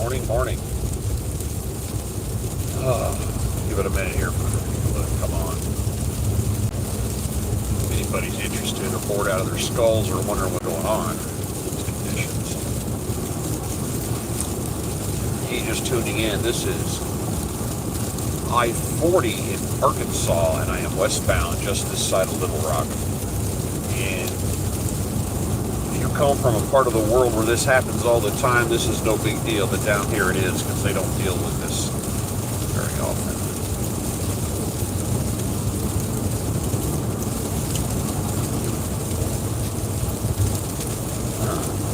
Morning. Give it a minute here for people to come on. If anybody's interested or bored out of their skulls or wondering what's going on, these conditions. If you're just tuning in, this is I-40 in Arkansas, and I am westbound just this side of Little Rock. And if you come from a part of the world where this happens all the time, this is no big deal, but down here it is, because they don't deal with this very often.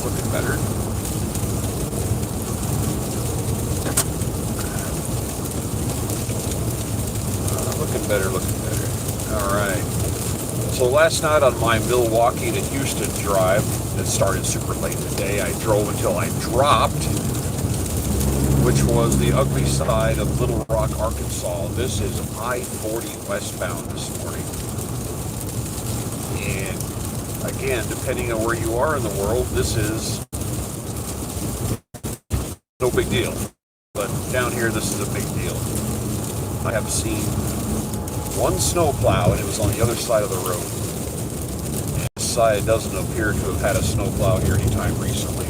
Looking better. Looking better. All right. So last night on my Milwaukee to Houston drive, that started super late today, I drove until I dropped, which was the ugly side of Little Rock, Arkansas. This is I-40 westbound this morning. And again, depending on where you are in the world, this is no big deal. But down here, this is a big deal. I have seen one snowplow, and it was on the other side of the road. And this side doesn't appear to have had a snowplow here anytime recently.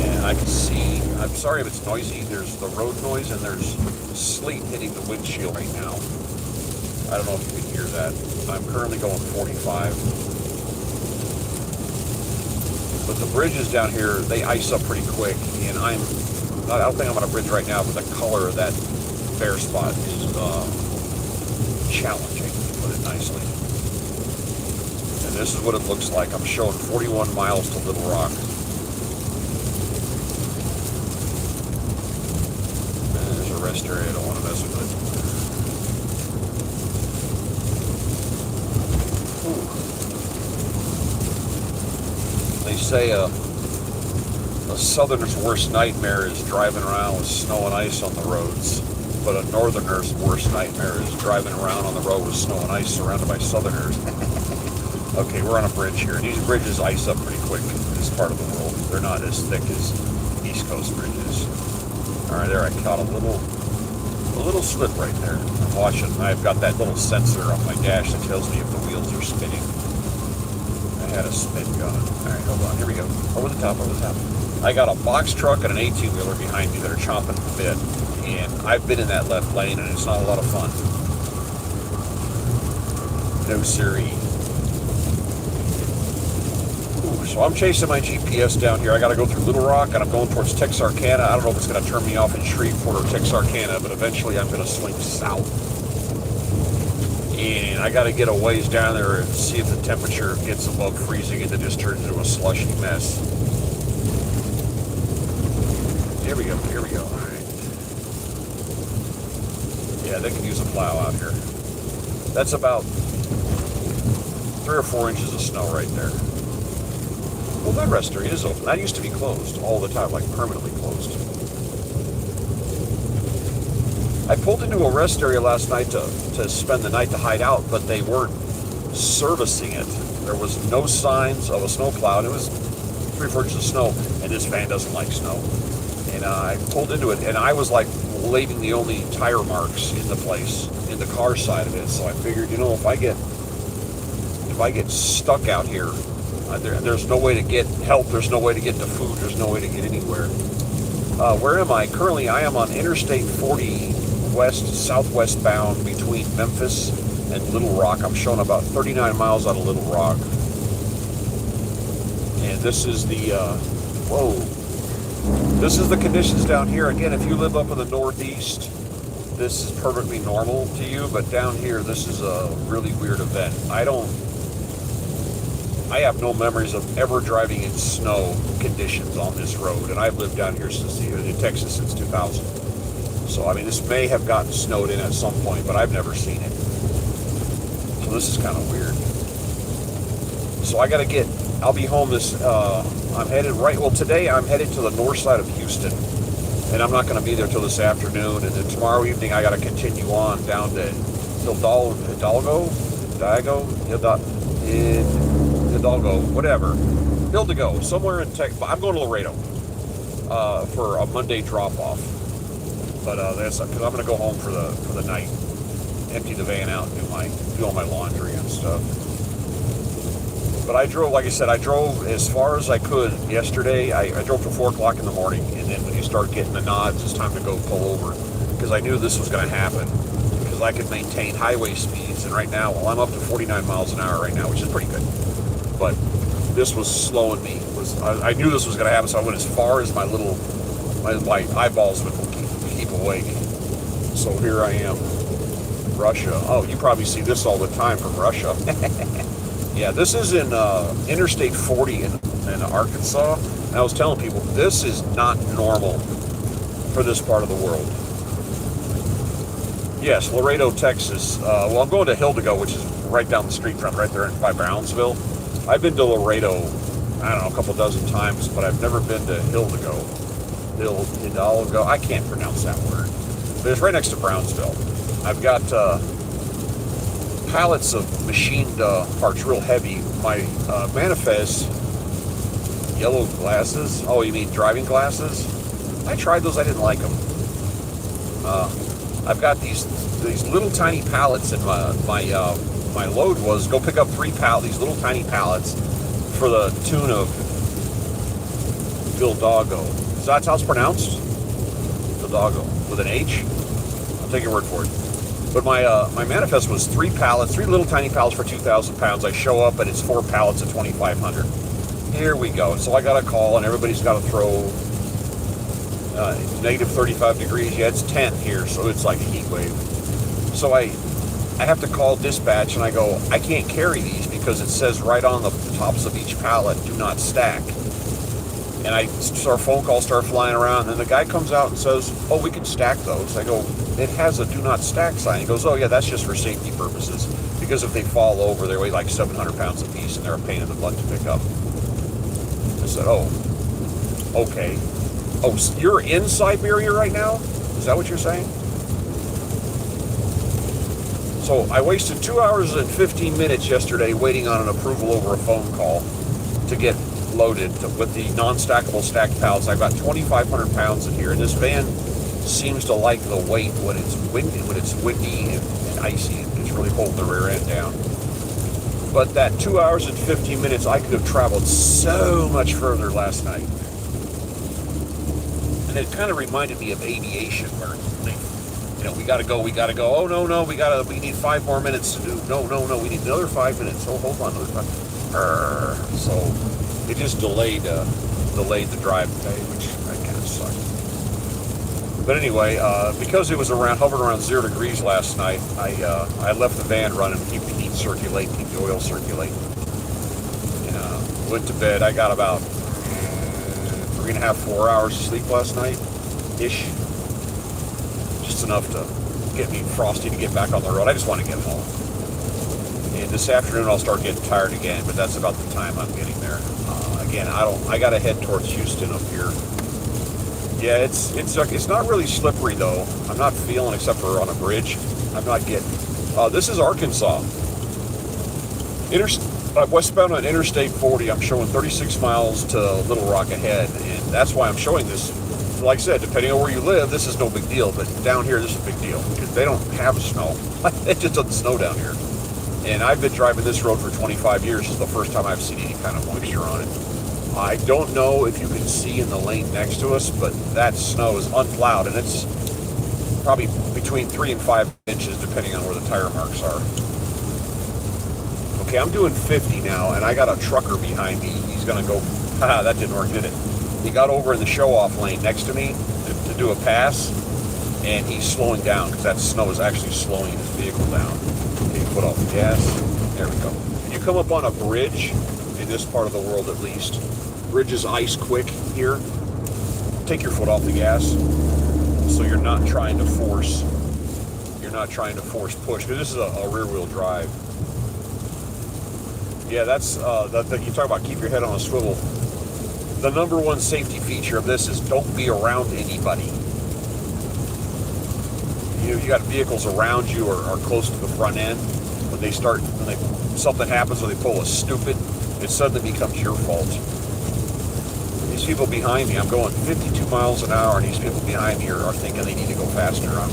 And I can see, I'm sorry if it's noisy, there's the road noise and there's sleet hitting the windshield right now. I don't know if you can hear that. I'm currently going 45. But the bridges down here, they ice up pretty quick, and I don't think I'm on a bridge right now, but the color of that bare spot is challenging, to put it nicely. And this is what it looks like. I'm showing 41 miles to Little Rock. And there's a rest area I don't want to mess with it. Ooh. They say a southerner's worst nightmare is driving around with snow and ice on the roads. But a northerner's worst nightmare is driving around on the road with snow and ice surrounded by southerners. Okay, we're on a bridge here. These bridges ice up pretty quick in this part of the world. They're not as thick as East Coast bridges. All right, there I caught a little slip right there. I'm watching. I've got that little sensor on my dash that tells me if the wheels are spinning. I had a spin going. All right, hold on. Here we go. Over the top. I got a box truck and an 18-wheeler behind me that are chomping a bit. And I've been in that left lane, and it's not a lot of fun. No siree. Ooh, so I'm chasing my GPS down here. I got to go through Little Rock, and I'm going towards Texarkana. I don't know if it's going to turn me off in Shreveport or Texarkana, but eventually I'm going to swing south. And I got to get a ways down there and see if the temperature gets above freezing and then just turns into a slushy mess. Here we go. All right. Yeah, they can use a plow out here. That's about 3 or 4 inches of snow right there. Well, that rest area is open. That used to be closed all the time, like permanently closed. I pulled into a rest area last night to spend the night to hide out, but they weren't servicing it. There was no signs of a snowplow, and it was 3 or 4 inches of snow, and this van doesn't like snow. And I pulled into it, and I was like leaving the only tire marks in the place, in the car side of it. So I figured, if I get stuck out here, there's no way to get help, there's no way to get to food, there's no way to get anywhere. Where am I? Currently, I am on Interstate 40 southwest bound between Memphis and Little Rock. I'm showing about 39 miles out of Little Rock. And this is this is the conditions down here. Again, if you live up in the Northeast, this is perfectly normal to you, but down here, this is a really weird event. I have no memories of ever driving in snow conditions on this road, and I've lived down here in Texas since 2000. So, I mean, this may have gotten snowed in at some point, but I've never seen it. So this is kind of weird. So I'll be home today I'm headed to the north side of Houston, and I'm not going to be there till this afternoon, and then tomorrow evening I got to continue on down to Hidalgo, somewhere in Texas. I'm going to Laredo. for a Monday drop-off. But that's because I'm going to go home for the night, empty the van out, and do all my laundry and stuff. But I drove, like I said, I drove as far as I could yesterday. I drove till 4 o'clock in the morning, and then when you start getting the nods, it's time to go pull over, because I knew this was going to happen, because I could maintain highway speeds, and right now, well, I'm up to 49 miles an hour right now, which is pretty good. But this was slowing me. I knew this was going to happen, so I went as far as my eyeballs would keep awake. So here I am, Russia. Oh, you probably see this all the time from Russia. Yeah, this is in Interstate 40 in Arkansas. And I was telling people, this is not normal for this part of the world. Yes, Laredo, Texas. Well, I'm going to Hidalgo, which is right down the street from right there by Brownsville. I've been to Laredo, I don't know, a couple dozen times, but I've never been to Hidalgo. Hidalgo. I can't pronounce that word. But it's right next to Brownsville. I've got pallets of machined parts, real heavy. My manifest yellow glasses. Oh, you mean driving glasses? I tried those. I didn't like them. I've got these little tiny pallets, and my load was go pick up these little tiny pallets for the tune of Hidalgo. So that's how it's pronounced? Hidalgo with an H. I'll take your word for it. But my manifest was 3 little tiny pallets for 2,000 pounds. I show up and it's 4 pallets at 2,500. Here we go. So I got a call, and everybody's got to throw negative 35 degrees. Yeah, it's 10 here, so it's like a heat wave. So I have to call dispatch, and I go, I can't carry these because it says right on the tops of each pallet, do not stack. And our phone calls start flying around, and the guy comes out and says, oh, we can stack those. I go, it has a do not stack sign. He goes, oh yeah, that's just for safety purposes, because if they fall over, they weigh like 700 pounds a piece, and they're a pain in the butt to pick up. I said, oh, okay. Oh, so you're in Siberia right now? Is that what you're saying? So I wasted 2 hours and 15 minutes yesterday waiting on an approval over a phone call to get loaded with the non-stackable stacked pallets. I've got 2,500 pounds in here, and this van seems to like the weight when it's windy and icy. It's really holding the rear end down. But that 2 hours and 15 minutes, I could have traveled so much further last night. And it kind of reminded me of aviation, where we gotta go. Oh no, we need 5 more minutes to do. No, we need another 5 minutes. Oh, hold on, another 5. So it just delayed the drive today, which kind of sucked. But anyway, because it was hovered around 0 degrees last night, I left the van running to keep the heat circulating, keep the oil circulating. And went to bed. I got about 3.5, 4 hours of sleep last night, ish. Just enough to get me frosty to get back on the road. I just want to get home. And this afternoon I'll start getting tired again, but that's about the time I'm getting there. Again, I got to head towards Houston up here. Yeah, it's not really slippery though. I'm not feeling, except for on a bridge. I'm not getting. This is Arkansas. Westbound on Interstate 40. I'm showing 36 miles to Little Rock ahead, and that's why I'm showing this. Like I said, depending on where you live, this is no big deal. But down here, this is a big deal because they don't have snow. It just doesn't snow down here. And I've been driving this road for 25 years. This is the first time I've seen any kind of moisture on it. I don't know if you can see in the lane next to us, but that snow is unplowed, and it's probably between 3 and 5 inches, depending on where the tire marks are. Okay, I'm doing 50 now, and I got a trucker behind me. He's going to go, that didn't work, did it? He got over in the show-off lane next to me to do a pass, and he's slowing down because that snow is actually slowing his vehicle down. Okay, put off the gas. There we go. When you come up on a bridge, in this part of the world at least, bridges ice quick here. Take your foot off the gas, so you're not trying to force. Push, because this is a rear-wheel drive. Yeah, that's you talk about keep your head on a swivel. The number one safety feature of this is don't be around anybody. You got vehicles around you or close to the front end. When something happens or they pull a stupid, it suddenly becomes your fault. These people behind me, I'm going 52 miles an hour, and these people behind me are thinking they need to go faster. I'm,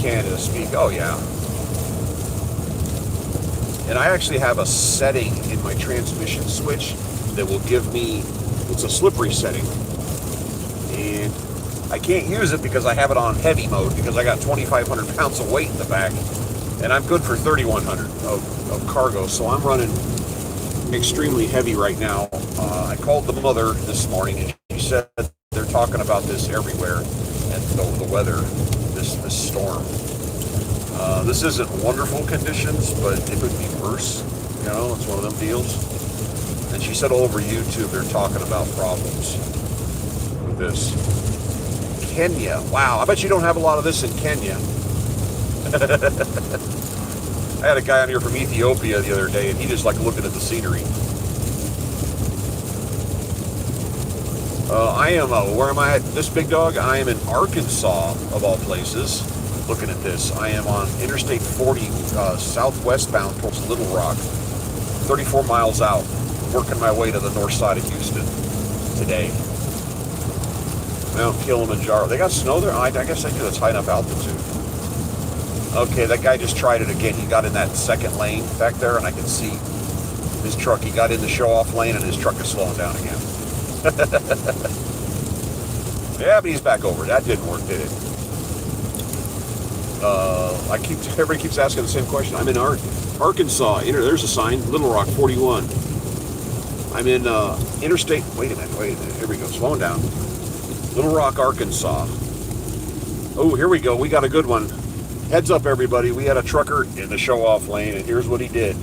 Canada speak. Oh, yeah. And I actually have a setting in my transmission switch that will give me, it's a slippery setting. And I can't use it because I have it on heavy mode because I got 2,500 pounds of weight in the back. And I'm good for 3,100 of cargo. So I'm running extremely heavy right now. I called the mother this morning and she said they're talking about this everywhere. And the weather, this storm. This isn't wonderful conditions, but it could be worse. It's one of them deals. And she said all over YouTube they're talking about problems with this. Kenya. Wow, I bet you don't have a lot of this in Kenya. I had a guy on here from Ethiopia the other day, and he just liked looking at the scenery. I am, where am I at? This big dog? I am in Arkansas, of all places. Looking at this, I am on Interstate 40, southwestbound towards Little Rock, 34 miles out, working my way to the north side of Houston today. Mount Kilimanjaro. They got snow there? I guess I do. It's high enough altitude. Okay, that guy just tried it again. He got in that second lane back there, and I can see his truck. He got in the show-off lane, and his truck is slowing down again. Yeah, but he's back over. That didn't work, did it? Everybody keeps asking the same question. I'm in Arkansas. There's a sign, Little Rock 41. I'm in Interstate. Wait a minute. Here we go. Slowing down. Little Rock, Arkansas. Oh, here we go. We got a good one. Heads up, everybody. We had a trucker in the show-off lane, and here's what he did.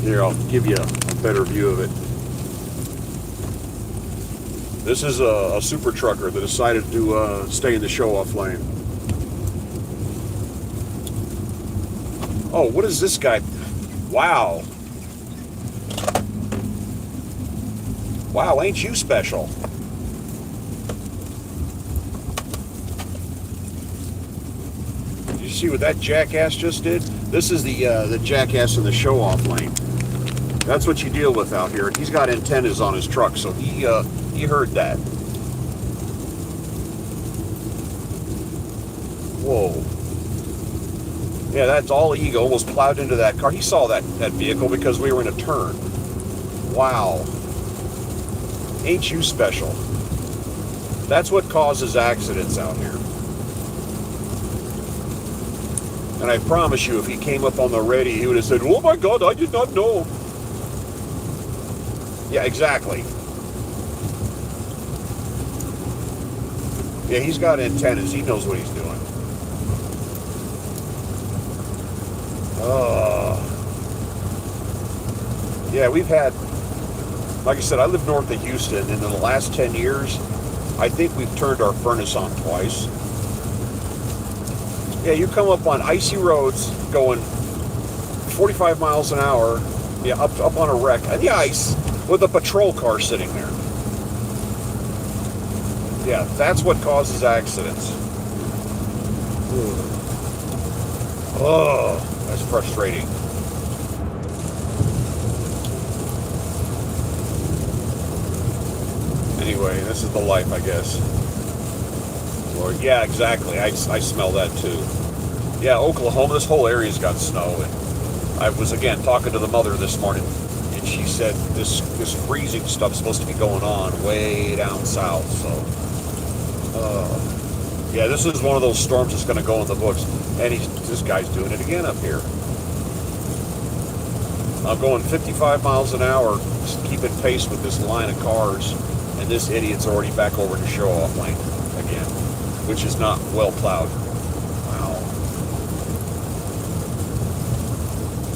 Here, I'll give you a better view of it. This is a super trucker that decided to stay in the show-off lane. Oh, what is this guy? Wow. Wow, ain't you special? Did you see what that jackass just did? This is the jackass in the show-off lane. That's what you deal with out here. He's got antennas on his truck, so he heard that. Whoa. Yeah, that's all ego. Almost plowed into that car. He saw that vehicle because we were in a turn. Wow. Ain't you special? That's what causes accidents out here. And I promise you, if he came up on the ready, he would have said, "Oh my God, I did not know." Yeah, exactly. Yeah, he's got antennas. He knows what he's doing. Yeah, we've had, like I said, I live north of Houston, and in the last 10 years, I think we've turned our furnace on twice. Yeah, you come up on icy roads going 45 miles an hour, yeah, up on a wreck, on the ice, with a patrol car sitting there. Yeah, that's what causes accidents. Oh, that's frustrating. Anyway, this is the life, I guess. Lord, yeah, exactly. I smell that too. Yeah, Oklahoma, this whole area's got snow. And I was, again, talking to the mother this morning, and she said this freezing stuff's supposed to be going on way down south, so... yeah, this is one of those storms that's going to go in the books. And this guy's doing it again up here. I'm going 55 miles an hour, just keeping pace with this line of cars. And this idiot's already back over to show-off lane again, which is not well plowed. Wow.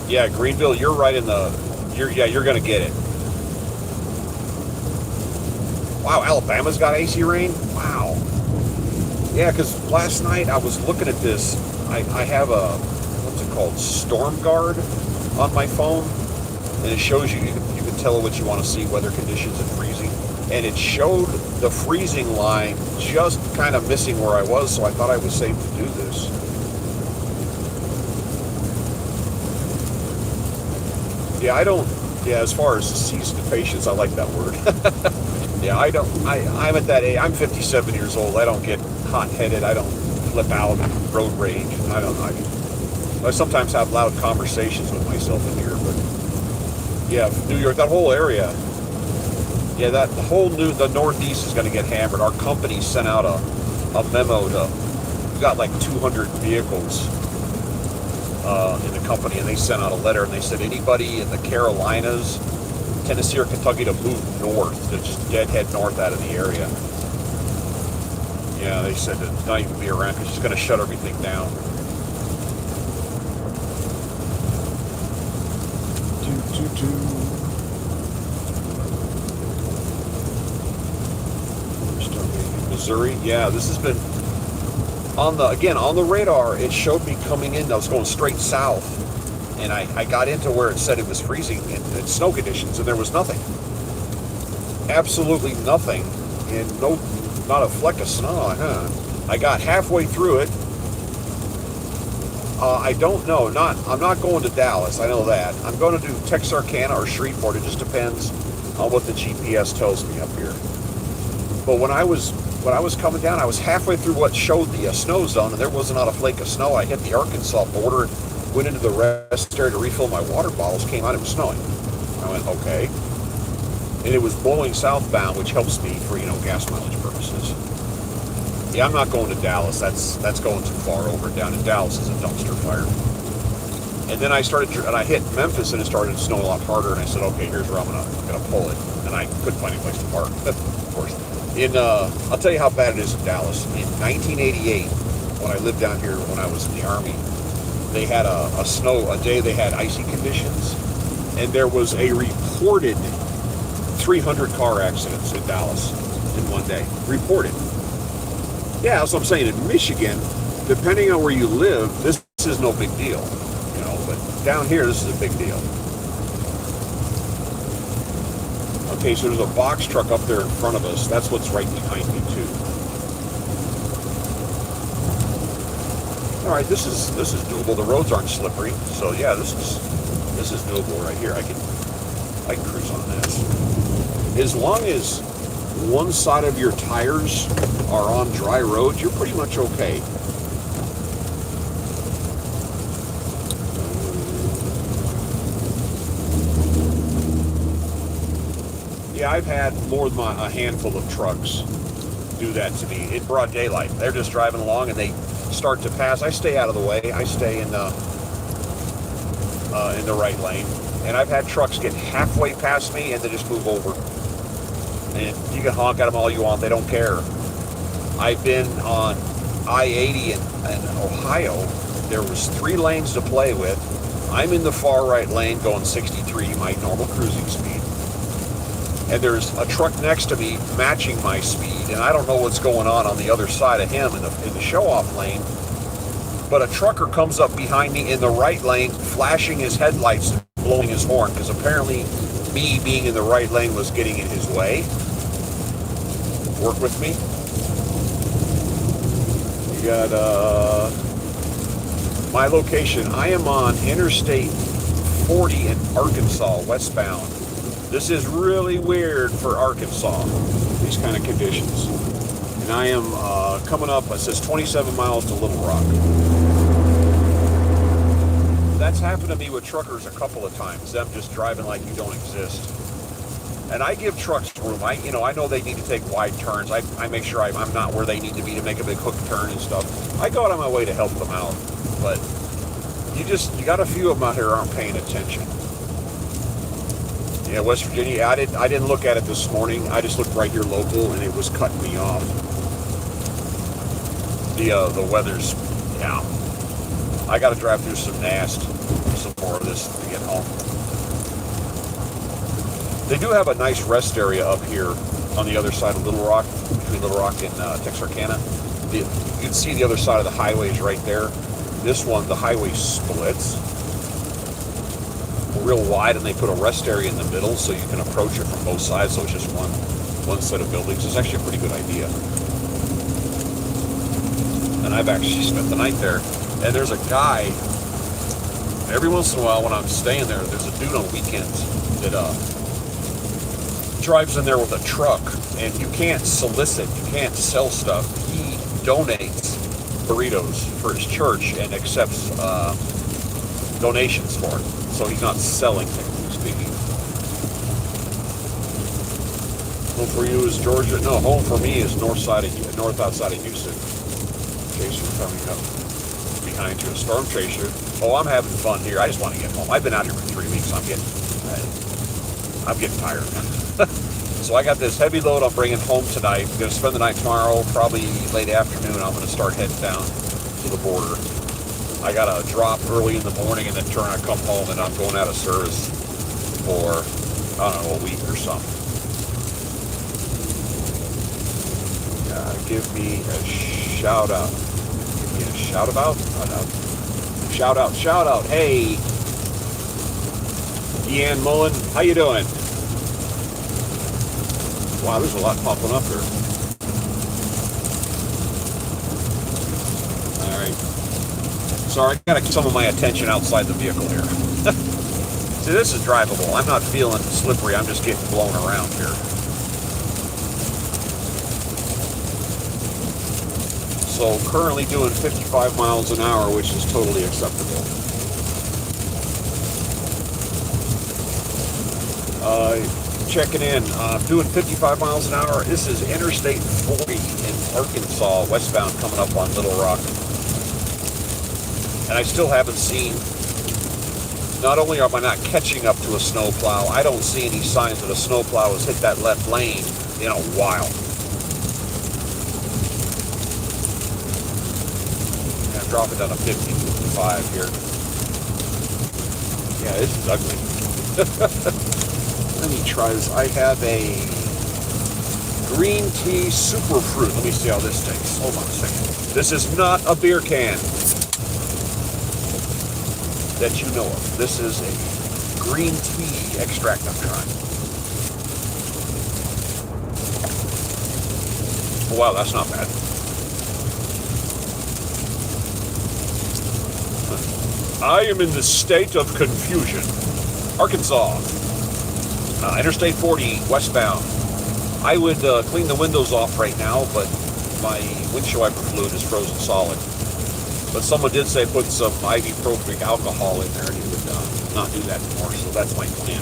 Yeah, Greenville, you're right in the... You're going to get it. Wow, Alabama's got AC rain? Wow. Yeah, because last night I was looking at this. I have a, what's it called, Storm Guard on my phone, and it shows you can tell what you want to see, weather conditions and freezing. And it showed the freezing line just kind of missing where I was, so I thought I was safe to do this. Yeah, I don't Yeah, as far as seasoned patience, I like that word. Yeah, I'm at that age. I'm 57 years old. I don't get hot-headed. I don't flip out, road rage. I sometimes have loud conversations with myself in here, but yeah, New York, that whole area. Yeah, the Northeast is going to get hammered. Our company sent out a memo we got like 200 vehicles in the company, and they sent out a letter, and they said anybody in the Carolinas, Tennessee, or Kentucky to move north, to just deadhead north out of the area. Yeah, they said to not even be around because it's going to shut everything down. Missouri, yeah, this has been on the radar. It showed me coming in. I was going straight south, and I got into where it said it was freezing and snow conditions, and there was nothing, absolutely nothing, and not a fleck of snow. I got halfway through it. I don't know. I'm not going to Dallas. I know that. I'm going to do Texarkana or Shreveport. It just depends on what the GPS tells me up here. But when I was coming down, I was halfway through what showed the snow zone, and there was not a flake of snow. I hit the Arkansas border, went into the rest area to refill my water bottles, came out, it was snowing. I went, okay. And it was blowing southbound, which helps me for, gas mileage purposes. Yeah, I'm not going to Dallas. That's going too far over. Down in Dallas is a dumpster fire. And then I hit Memphis, and it started to snow a lot harder, and I said, okay, here's where I'm gonna pull it. And I couldn't find any place to park, of course. I'll tell you how bad it is in Dallas. In 1988, when I lived down here, when I was in the Army, they had a day they had icy conditions, and there was a reported 300 car accidents in Dallas in one day. Reported. Yeah, that's what I'm saying. In Michigan, depending on where you live, this is no big deal, but down here, this is a big deal. Okay, so there's a box truck up there in front of us. That's what's right behind me too. All right, this is doable. The roads aren't slippery, so yeah, this is doable right here. I can cruise on this. As long as one side of your tires are on dry roads, you're pretty much okay. Yeah, I've had more than a handful of trucks do that to me in broad daylight. They're just driving along and they start to pass. I stay out of the way. I stay in the right lane. And I've had trucks get halfway past me and they just move over. And you can honk at them all you want. They don't care. I've been on I-80 in Ohio. There was 3 lanes to play with. I'm in the far right lane going 63, my normal cruising speed. And there's a truck next to me matching my speed, and I don't know what's going on the other side of him in the show-off lane. But a trucker comes up behind me in the right lane, flashing his headlights and blowing his horn, because apparently me being in the right lane was getting in his way. Work with me. You got my location. I am on Interstate 40 in Arkansas, westbound. This is really weird for Arkansas, these kind of conditions. And I am coming up, it says 27 miles to Little Rock. That's happened to me with truckers a couple of times, them just driving like you don't exist. And I give trucks room. I know they need to take wide turns. I make sure I'm not where they need to be to make a big hook turn and stuff. I go out of my way to help them out. But you got a few of them out here aren't paying attention. Yeah, West Virginia, I didn't look at it this morning. I just looked right here local, and it was cutting me off. The weather's, yeah. I got to drive through some more of this to get home. They do have a nice rest area up here on the other side of Little Rock, between Little Rock and Texarkana. You can see the other side of the highway is right there. This one, the highway splits real wide, and they put a rest area in the middle so you can approach it from both sides, so it's just one set of buildings. It's actually a pretty good idea. And I've actually spent the night there. And there's a guy, every once in a while when I'm staying there, there's a dude on weekends that drives in there with a truck, and you can't solicit, you can't sell stuff. He donates burritos for his church and accepts donations for it. So he's not selling, technically speaking. Home for you is Georgia. No, home for me is north outside of Houston. Chaser coming up behind you, a storm chaser. Oh, I'm having fun here. I just want to get home. I've been out here for 3 weeks. I'm getting tired. So I got this heavy load I'm bringing home tonight. I'm going to spend the night tomorrow, probably late afternoon. I'm going to start heading down to the border. I got a drop early in the morning and then I come home and I'm going out of service for, I don't know, a week or something. Give me a shout out. Give me a shout about? Shout out. Hey, Deanne Mullen, how you doing? Wow, there's a lot popping up here. All right. Sorry, I gotta get some of my attention outside the vehicle here. See, this is drivable. I'm not feeling slippery. I'm just getting blown around here. So currently doing 55 miles an hour, which is totally acceptable. Checking in, doing 55 miles an hour. This is Interstate 40 in Arkansas, westbound, coming up on Little Rock. And I still haven't seen, not only am I not catching up to a snowplow, I don't see any signs that a snowplow has hit that left lane in a while. I'm dropping down to 55 here. Yeah, this is ugly. Let me try this. I have a green tea superfruit. Let me see how this tastes. Hold on a second. This is not a beer can that you know of. This is a green tea extract I'm trying. Oh, wow, that's not bad. I am in the state of confusion. Arkansas. Interstate 40, westbound. I would clean the windows off right now, but my windshield wiper fluid is frozen solid. But someone did say put some ibupropic alcohol in there, and he would not do that anymore, so that's my plan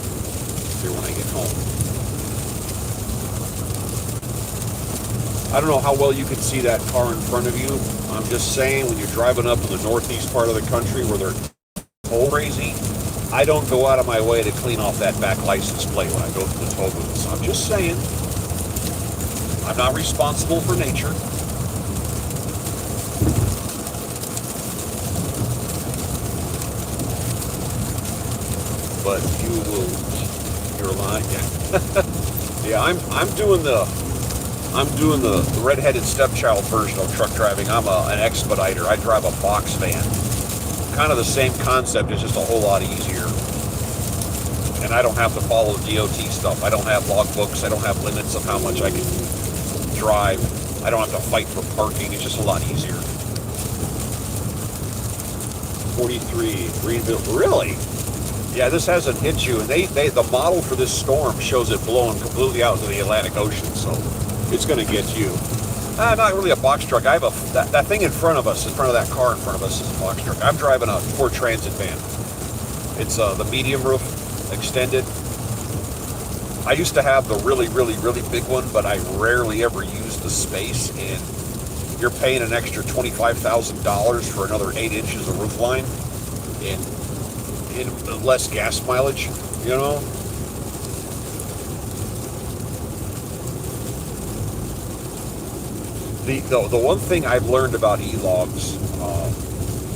here when I get home. I don't know how well you can see that car in front of you. I'm just saying, when you're driving up in the northeast part of the country where they're toll crazy, I don't go out of my way to clean off that back license plate when I go through the toll booths. I'm just saying, I'm not responsible for nature. But you're lying. Yeah, I'm doing the red-headed stepchild version of truck driving. I'm an expediter. I drive a box van. Kind of the same concept, it's just a whole lot easier. And I don't have to follow DOT stuff. I don't have log books. I don't have limits of how much I can drive. I don't have to fight for parking. It's just a lot easier. 43, Greenville. Really? Yeah, this hasn't hit you. And the model for this storm shows it blowing completely out into the Atlantic Ocean, so it's going to get you. Not really a box truck. I have that thing in front of us, in front of that car in front of us, is a box truck. I'm driving a Ford Transit van. It's the medium roof, extended. I used to have the really, really, really big one, but I rarely ever use the space, and you're paying an extra $25,000 for another 8 inches of roof line and less gas mileage, you know? The one thing I've learned about e-logs,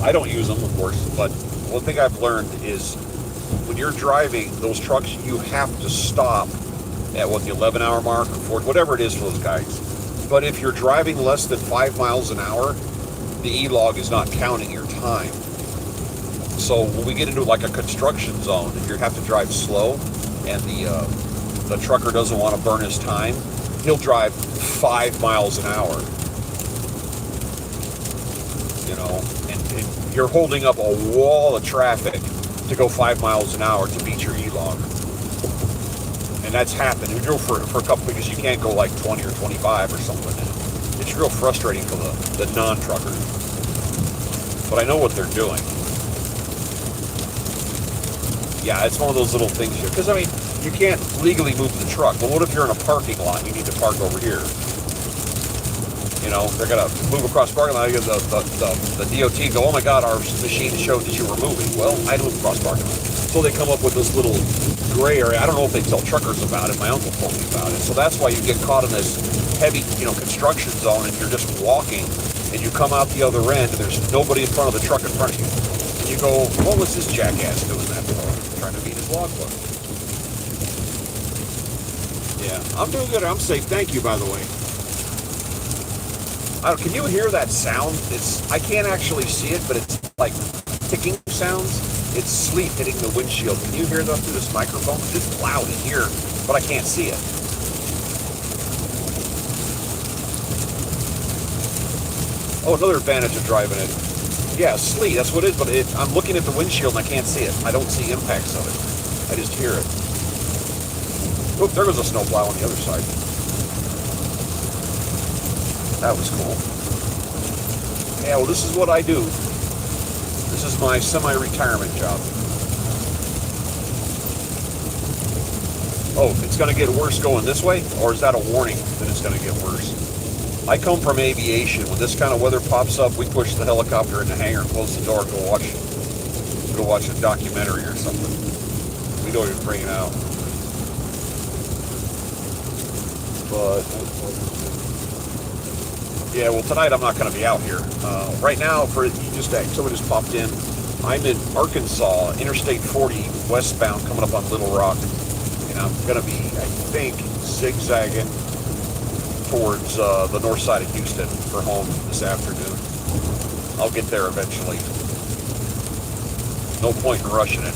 I don't use them, of course, but one thing I've learned is when you're driving those trucks, you have to stop at the 11-hour mark or whatever it is for those guys. But if you're driving less than 5 miles an hour, the e-log is not counting your time. So when we get into like a construction zone and you have to drive slow and the trucker doesn't want to burn his time, he'll drive 5 miles an hour. You know, and you're holding up a wall of traffic to go 5 miles an hour to beat your e-log. And that's happened. We drove for a couple because you can't go like 20 or 25 or something. And it's real frustrating for the non-truckers. But I know what they're doing. Yeah, it's one of those little things here. Because, I mean, you can't legally move the truck. But what if you're in a parking lot and you need to park over here? You know, they're going to move across the parking lot. The DOT go, oh my God, our machine showed that you were moving. Well, I moved across the parking lot. So they come up with this little gray area. I don't know if they tell truckers about it. My uncle told me about it. So that's why you get caught in this heavy, construction zone, and you're just walking, and you come out the other end, and there's nobody in front of the truck in front of you. And you go, what was this jackass doing that for? Trying to beat his logbook. Yeah, I'm doing good. I'm safe. Thank you, by the way. Can you hear that sound? I can't actually see it, but it's like ticking sounds. It's sleet hitting the windshield. Can you hear that through this microphone? It's loud in here, but I can't see it. Oh, another advantage of driving it. Yeah, sleet, that's what it is, but I'm looking at the windshield and I can't see it. I don't see impacts of it. I just hear it. Oh, there goes a snowplow on the other side. That was cool. Yeah, well, this is what I do. This is my semi-retirement job. Oh, it's going to get worse going this way? Or is that a warning that it's going to get worse? I come from aviation. When this kind of weather pops up, we push the helicopter in the hangar and close the door, go watch a documentary or something. We don't even bring it out. But yeah, well, tonight I'm not going to be out here. Right now, someone just popped in. I'm in Arkansas, Interstate 40 westbound, coming up on Little Rock, and I'm going to be, I think, zigzagging towards the north side of Houston for home this afternoon. I'll get there eventually. No point in rushing it.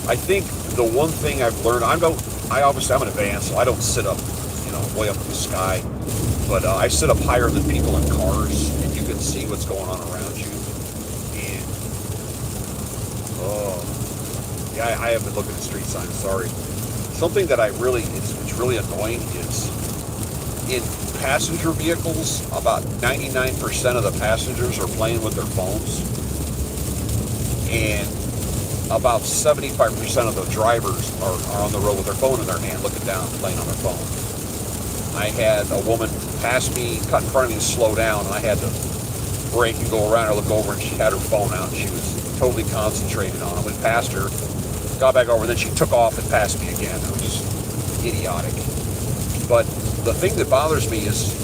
I think the one thing I've learned, I'm in a van, so I don't sit up, way up in the sky. But I sit up higher than people in cars, and you can see what's going on around you. And I haven't been looking at street signs. Sorry. Something that it's really annoying is in passenger vehicles, about 99% of the passengers are playing with their phones, and about 75% of the drivers are on the road with their phone in their hand, looking down, playing on their phone. I had a woman pass me, cut in front of me, and slow down, and I had to brake and go around her, look over, and she had her phone out, and she was totally concentrated on it. Went past her, got back over, and then she took off and passed me again. It was just idiotic. But the thing that bothers me is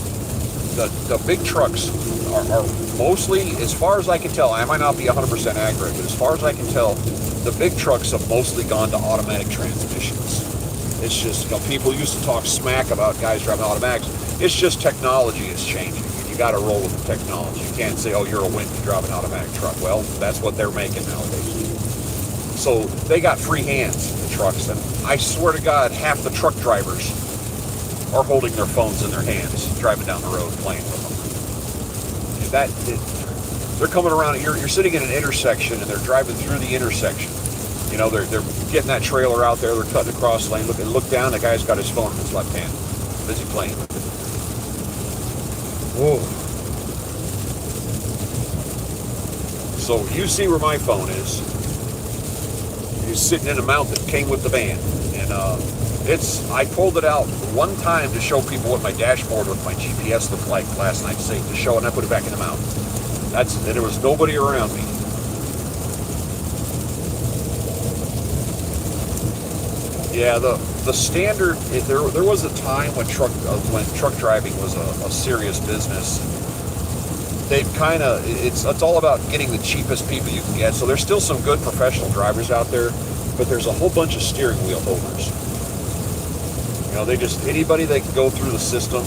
the big trucks are mostly, as far as I can tell, I might not be 100% accurate, but as far as I can tell, the big trucks have mostly gone to automatic transmissions. It's just, people used to talk smack about guys driving automatics. It's just technology is changing. You got to roll with the technology. You can't say, oh, you're a wimp, you drive an automatic truck. Well, that's what they're making nowadays. So they got free hands, the trucks. And I swear to God, half the truck drivers are holding their phones in their hands, driving down the road, playing with them. They're coming around. You're sitting in an intersection, and they're driving through the intersection. They're getting that trailer out there, they're cutting across the lane, look down, the guy's got his phone in his left hand, busy playing with it. Whoa. So you see where my phone is. It's sitting in a mount that came with the van. And I pulled it out one time to show people what my dashboard with my GPS looked like last night, to show it, and I put it back in the mount. And there was nobody around me. Yeah, the standard. There was a time when truck driving was a serious business. They've it's all about getting the cheapest people you can get. So there's still some good professional drivers out there, but there's a whole bunch of steering wheel holders. Anybody that can go through the system.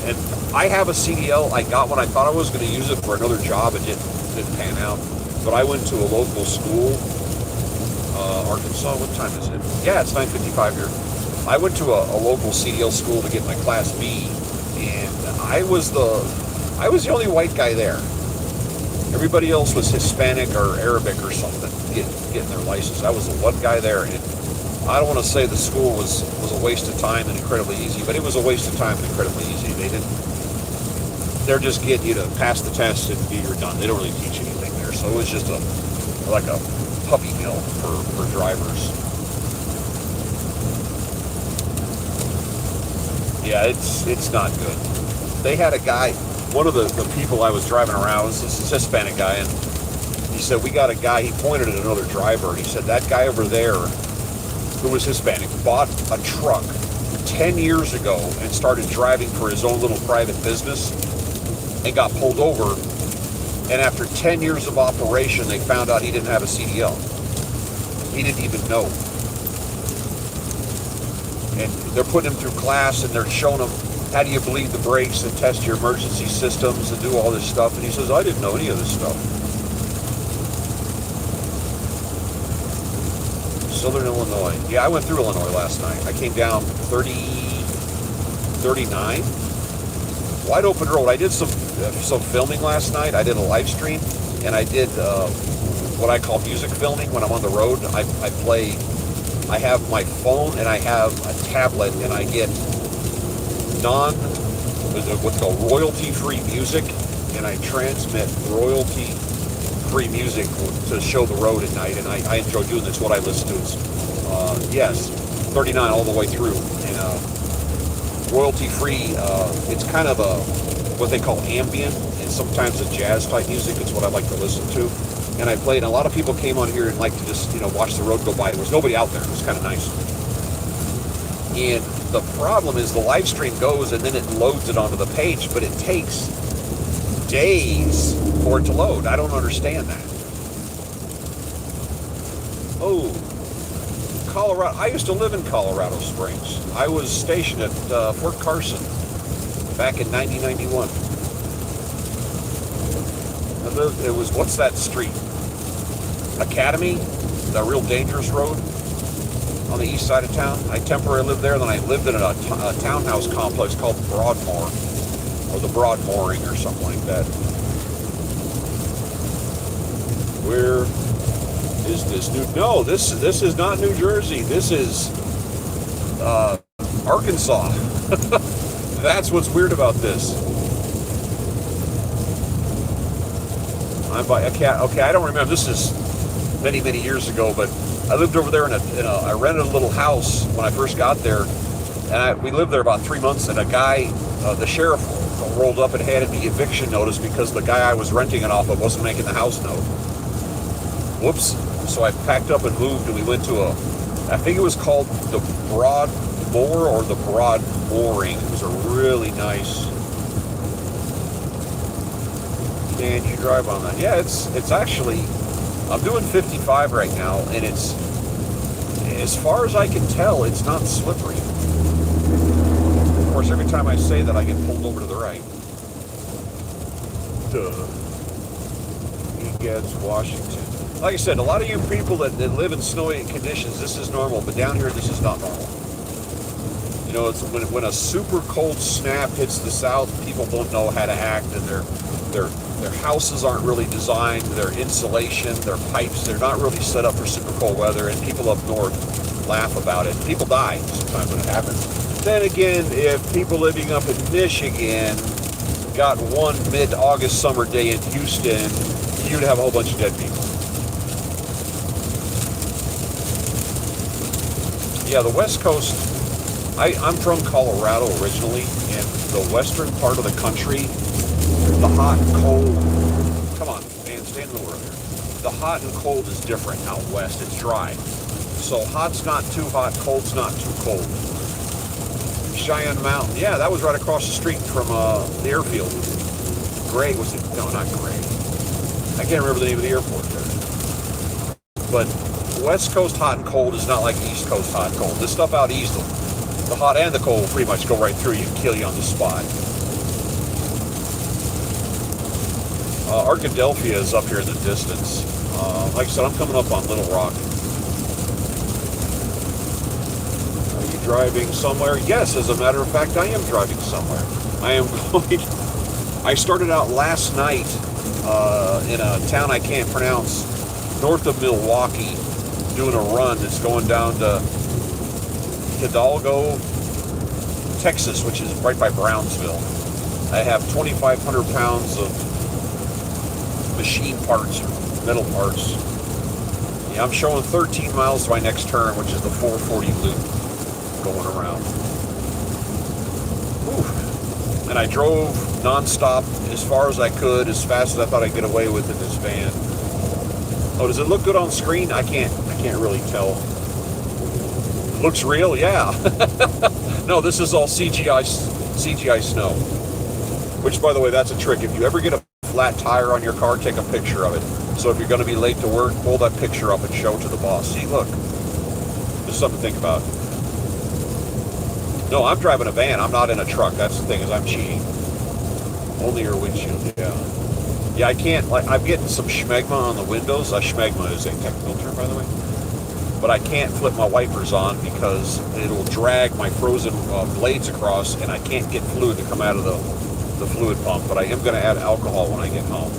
And I have a CDL. I got one. I thought I was going to use it for another job. It didn't pan out. But I went to a local school. Arkansas, what time is it? Yeah, it's 9:55 here. I went to a local CDL school to get my Class B, and I was the only white guy there. Everybody else was Hispanic or Arabic or something, getting their license. I was the one guy there, and I don't want to say the school was a waste of time and incredibly easy, but it was a waste of time and incredibly easy. They're just getting you to pass the test and you're done. They don't really teach anything there. So it was just like a puppy mill for drivers. Yeah, it's not good. They had a guy, one of the people I was driving around was this Hispanic guy, and he said, we got a guy, he pointed at another driver, and he said, that guy over there, who was Hispanic, bought a truck 10 years ago and started driving for his own little private business and got pulled over. And after 10 years of operation, they found out he didn't have a CDL. He didn't even know. And they're putting him through class and they're showing him how do you bleed the brakes and test your emergency systems and do all this stuff. And he says, I didn't know any of this stuff. Southern Illinois. Yeah, I went through Illinois last night. I came down 39. Wide open road. I did some filming last night. I did a live stream, and I did what I call music filming when I'm on the road. I have my phone and I have a tablet, and I get what's called royalty-free music, and I transmit royalty-free music to show the road at night, and I enjoy doing this. What I listen to is, yes, 39 all the way through, and royalty-free, it's kind of what they call ambient, and sometimes a jazz-type music. It's what I like to listen to. And I played, and a lot of people came on here and like to just, watch the road go by. There was nobody out there. It was kind of nice. And the problem is the live stream goes and then it loads it onto the page, but it takes days for it to load. I don't understand that. Oh, Colorado. I used to live in Colorado Springs. I was stationed at Fort Carson back in 1991. It was, what's that street? Academy, the real dangerous road on the east side of town. I temporarily lived there, then I lived in a townhouse complex called Broadmoor, or the Broadmooring, or something like that. Where is this no, this is not New Jersey. This is Arkansas. That's what's weird about this. I'm by a cat. Okay, I don't remember. This is many years ago, but I lived over there I rented a little house when I first got there, and we lived there about 3 months. And a guy, the sheriff, rolled up and handed me eviction notice because the guy I was renting it off of wasn't making the house note. Whoops! So I packed up and moved, and we went to I think it was called the Broadmoor or the Broadmooring. It was a really nice. And you drive on that. Yeah, it's actually, I'm doing 55 right now, and it's, as far as I can tell, it's not slippery. Of course, every time I say that, I get pulled over to the right. Duh. Egads, Washington. Like I said, a lot of you people that live in snowy conditions, this is normal, but down here, this is not normal. It's when a super cold snap hits the south, people don't know how to act, and their houses aren't really designed, their insulation, their pipes, they're not really set up for super cold weather, and people up north laugh about it. People die sometimes when it happens. Then again, if people living up in Michigan got one mid-August summer day in Houston, you'd have a whole bunch of dead people. Yeah, the West Coast, I'm from Colorado originally, and the western part of the country, the hot and cold, come on, man, stay in the middle here. The hot and cold is different out west. It's dry. So hot's not too hot, cold's not too cold. Cheyenne Mountain, yeah, that was right across the street from the airfield. Gray, was it? No, not Gray. I can't remember the name of the airport there. But West Coast hot and cold is not like East Coast hot and cold. This stuff out east, the hot and the cold will pretty much go right through you and kill you on the spot. Arkadelphia is up here in the distance. Like I said, I'm coming up on Little Rock. Are you driving somewhere? Yes, as a matter of fact, I am driving somewhere. I am going. I started out last night in a town I can't pronounce, north of Milwaukee, doing a run that's going down to Hidalgo, Texas, which is right by Brownsville. I have 2,500 pounds of machine parts, or metal parts. Yeah, I'm showing 13 miles to my next turn, which is the 440 loop going around. Whew. And I drove nonstop as far as I could, as fast as I thought I'd get away with in this van. Oh, does it look good on screen? I can't really tell. It looks real, yeah. No, this is all CGI snow. Which, by the way, that's a trick. If you ever get a flat tire on your car, take a picture of it. So if you're going to be late to work, pull that picture up and show it to the boss. See, look. Just something to think about. No, I'm driving a van. I'm not in a truck. That's the thing, is I'm cheating. Only your windshield, yeah. Yeah, I can't, like, I'm getting some schmegma on the windows. Schmegma is a technical term, by the way. But I can't flip my wipers on because it'll drag my frozen blades across, and I can't get fluid to come out of the fluid pump. But I am going to add alcohol when I get home.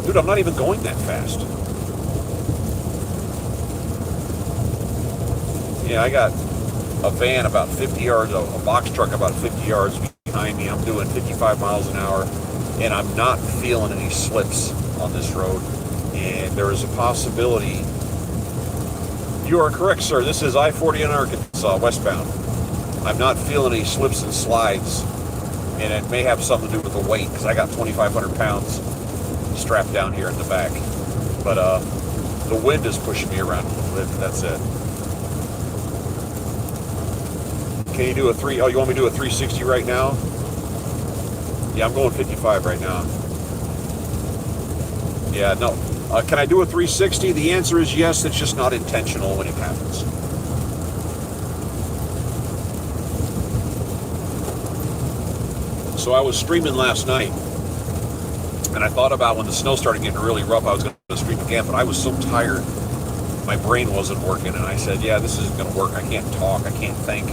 Dude, I'm not even going that fast. Yeah, I got a van about 50 yards, a box truck about 50 yards behind me. I'm doing 55 miles an hour, and I'm not feeling any slips on this road. And there is a possibility. You are correct, sir. This is I-40 in Arkansas, westbound. I'm not feeling any slips and slides, and it may have something to do with the weight, because I got 2,500 pounds strapped down here in the back. But the wind is pushing me around a little bit. That's it. Can you do a you want me to do a 360 right now? Yeah, I'm going 55 right now. Yeah, no. Can I do a 360? The answer is yes. It's just not intentional when it happens. So I was streaming last night, and I thought about when the snow started getting really rough, I was going to stream again, but I was so tired. My brain wasn't working, and I said, yeah, this isn't going to work. I can't talk. I can't think.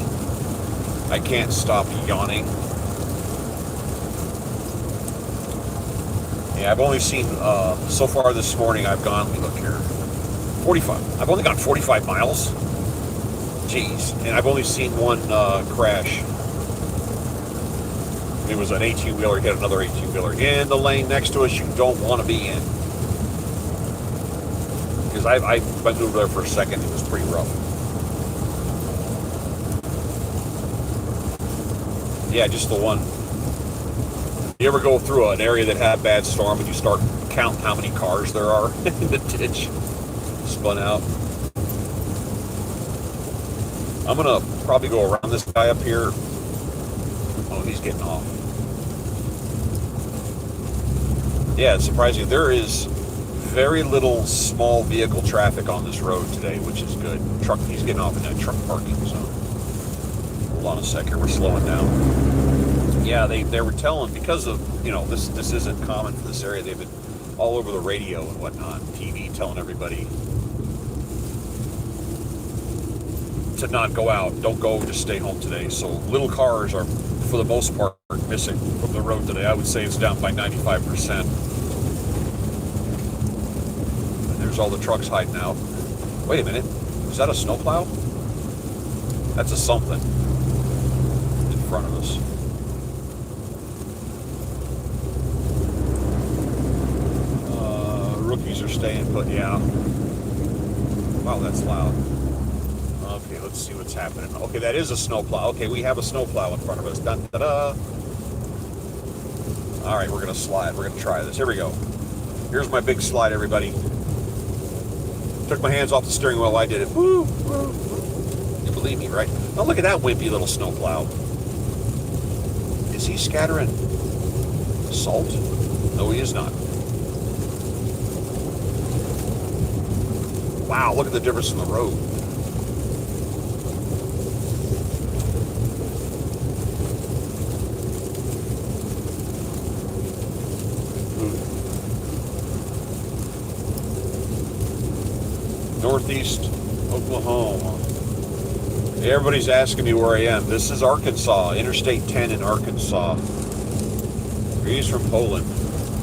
I can't stop yawning. Yeah, I've only seen, so far this morning, I've gone, let me look here, 45. I've only gone 45 miles. Jeez. And I've only seen one crash. It was an 18-wheeler hit another 18-wheeler in the lane next to us you don't want to be in. Because I went over there for a second. It was pretty rough. Yeah, just the one. You ever go through an area that had a bad storm and you start counting how many cars there are in the ditch? Spun out. I'm going to probably go around this guy up here. Oh, he's getting off. Yeah, it's surprising. There is very little small vehicle traffic on this road today, which is good. He's getting off in that truck parking zone. Hold on a second, we're slowing down. Yeah, they were telling, because of, this isn't common for this area, they've been all over the radio and whatnot, TV, telling everybody to not go out. Don't go, just stay home today. So little cars are, for the most part, missing from the road today. I would say it's down by 95%. And there's all the trucks hiding out. Wait a minute, is that a snowplow? That's a something in front of us. Rookies are staying put, yeah. Wow, that's loud. Okay, let's see what's happening. Okay, that is a snowplow. Okay, we have a snowplow in front of us. Dun, da, da. All right, we're going to slide. We're going to try this. Here we go. Here's my big slide, everybody. Took my hands off the steering wheel. I did it. Woo, woo, woo. You believe me, right? Now look at that wimpy little snowplow. Is he scattering salt? No, he is not. Wow, look at the difference in the road. Northeast Oklahoma. Everybody's asking me where I am. This is Arkansas, Interstate 10 in Arkansas. He's from Poland.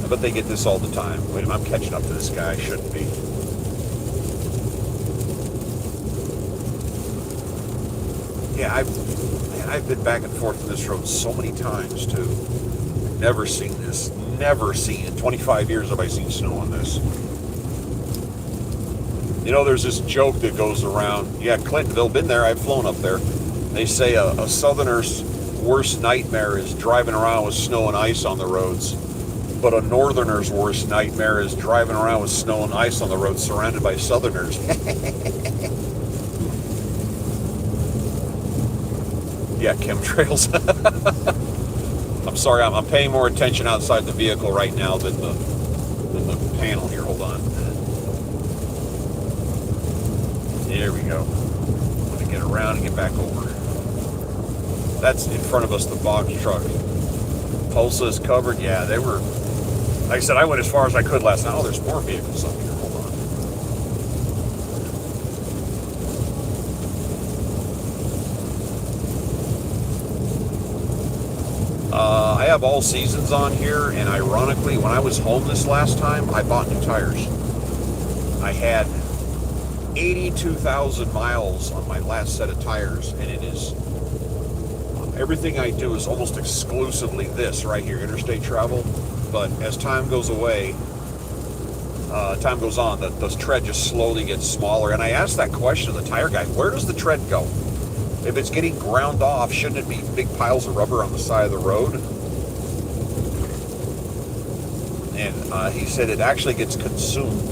I bet they get this all the time. Wait a minute, I'm catching up to this guy. I shouldn't be. Yeah, I've been back and forth on this road so many times too. Never seen this. Never seen it. 25 years have I seen snow on this. You know, there's this joke that goes around. Yeah, Clintonville, been there. I've flown up there. They say a southerner's worst nightmare is driving around with snow and ice on the roads. But a northerner's worst nightmare is driving around with snow and ice on the road surrounded by southerners. Yeah, chemtrails. I'm sorry, I'm paying more attention outside the vehicle right now than the panel here. Hold on. There we go. I'm going to get around and get back over. That's in front of us, the box truck. Tulsa is covered. Yeah, they were... Like I said, I went as far as I could last night. Oh, there's more vehicles up here. Hold on. I have all seasons on here, and ironically, when I was home this last time, I bought new tires. I had 82,000 miles on my last set of tires, and it is... Everything I do is almost exclusively this right here, interstate travel. But as time goes on, the tread just slowly gets smaller. And I asked that question of the tire guy, where does the tread go? If it's getting ground off, shouldn't it be big piles of rubber on the side of the road? And he said it actually gets consumed.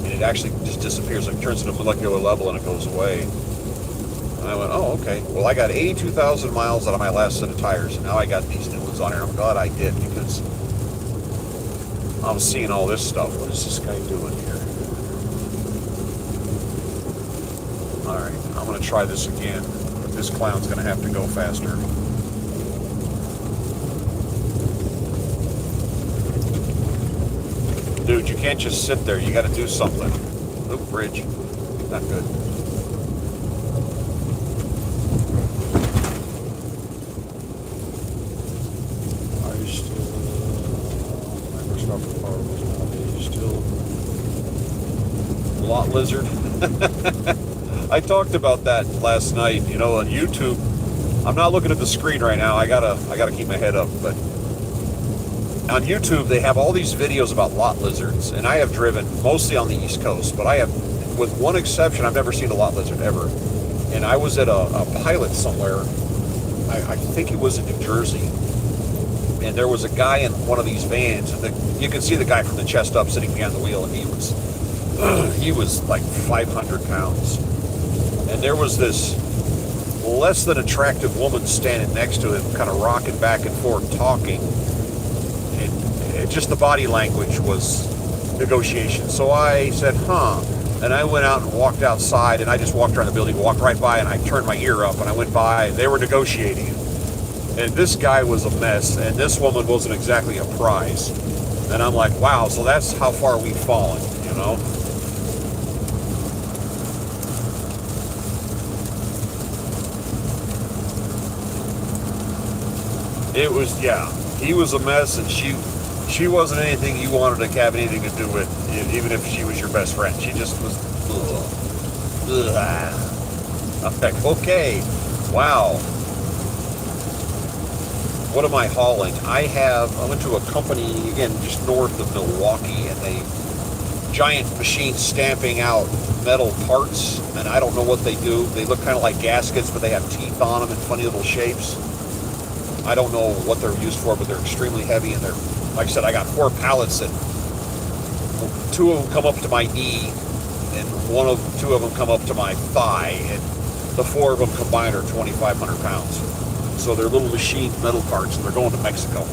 And it actually just disappears. It turns to a molecular level and it goes away. And I went, oh, okay. Well, I got 82,000 miles out of my last set of tires. And now I got these new ones on here. I'm glad I did, because I'm seeing all this stuff. What is this guy doing here? Alright, I'm going to try this again. But this clown's going to have to go faster. Dude, you can't just sit there. You got to do something. Oop, bridge. Not good. Lot lizard. I talked about that last night, you know, on YouTube. I'm not looking at the screen right now. I gotta keep my head up, but on YouTube they have all these videos about lot lizards, and I have driven mostly on the East Coast, but I have, with one exception, I've never seen a lot lizard ever. And I was at a pilot somewhere, I think it was in New Jersey, and there was a guy in one of these vans, and you can see the guy from the chest up sitting behind the wheel, and he was like 500 pounds. And there was this less than attractive woman standing next to him, kind of rocking back and forth, talking. And just the body language was negotiation. So I said, huh. And I went out and walked outside, and I just walked around the building, walked right by, and I turned my ear up, and I went by, and they were negotiating. And this guy was a mess, and this woman wasn't exactly a prize. And I'm like, wow, so that's how far we've fallen, you know? It was, yeah, he was a mess, and she wasn't anything you wanted to have anything to do with, even if she was your best friend. She just was, I'm like, okay, wow. What am I hauling? I went to a company, again, just north of Milwaukee, and they, giant machine stamping out metal parts, and I don't know what they do. They look kind of like gaskets, but they have teeth on them in funny little shapes. I don't know what they're used for, but they're extremely heavy, and they're, like I said, I got 4 pallets that 2 of them come up to my knee, and 2 of them come up to my thigh, and the 4 of them combined are 2,500 pounds. So they're little machined metal parts, and they're going to Mexico.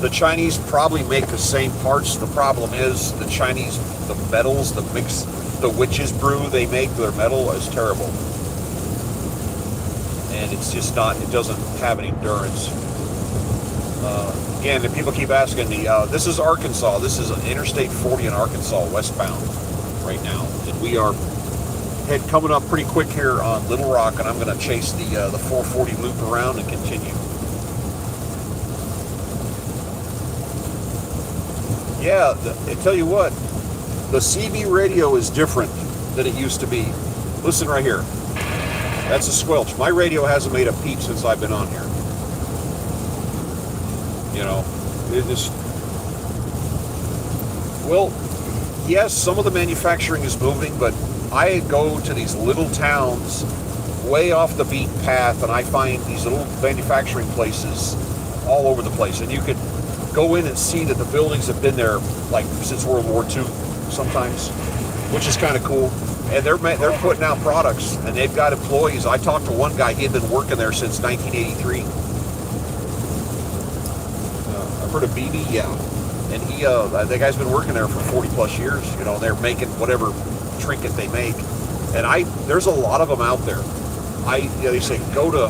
The Chinese probably make the same parts. The problem is the Chinese, the metals, the witch's brew they make, their metal is terrible. And it's just not, it doesn't have any endurance. Again, if people keep asking me, this is Arkansas. This is an Interstate 40 in Arkansas, westbound right now. And we are coming up pretty quick here on Little Rock, and I'm going to chase the 440 loop around and continue. Yeah, I tell you what, the CB radio is different than it used to be. Listen right here. That's a squelch. My radio hasn't made a peep since I've been on here. You know, it just... Well, yes, some of the manufacturing is moving, but I go to these little towns way off the beaten path, and I find these little manufacturing places all over the place. And you could go in and see that the buildings have been there like since World War II sometimes, which is kind of cool. And they're putting out products, and they've got employees. I talked to one guy, he had been working there since 1983. I've heard of BB, yeah. And he, that guy's been working there for 40 plus years. You know, they're making whatever trinket they make. And there's a lot of them out there. They say, go to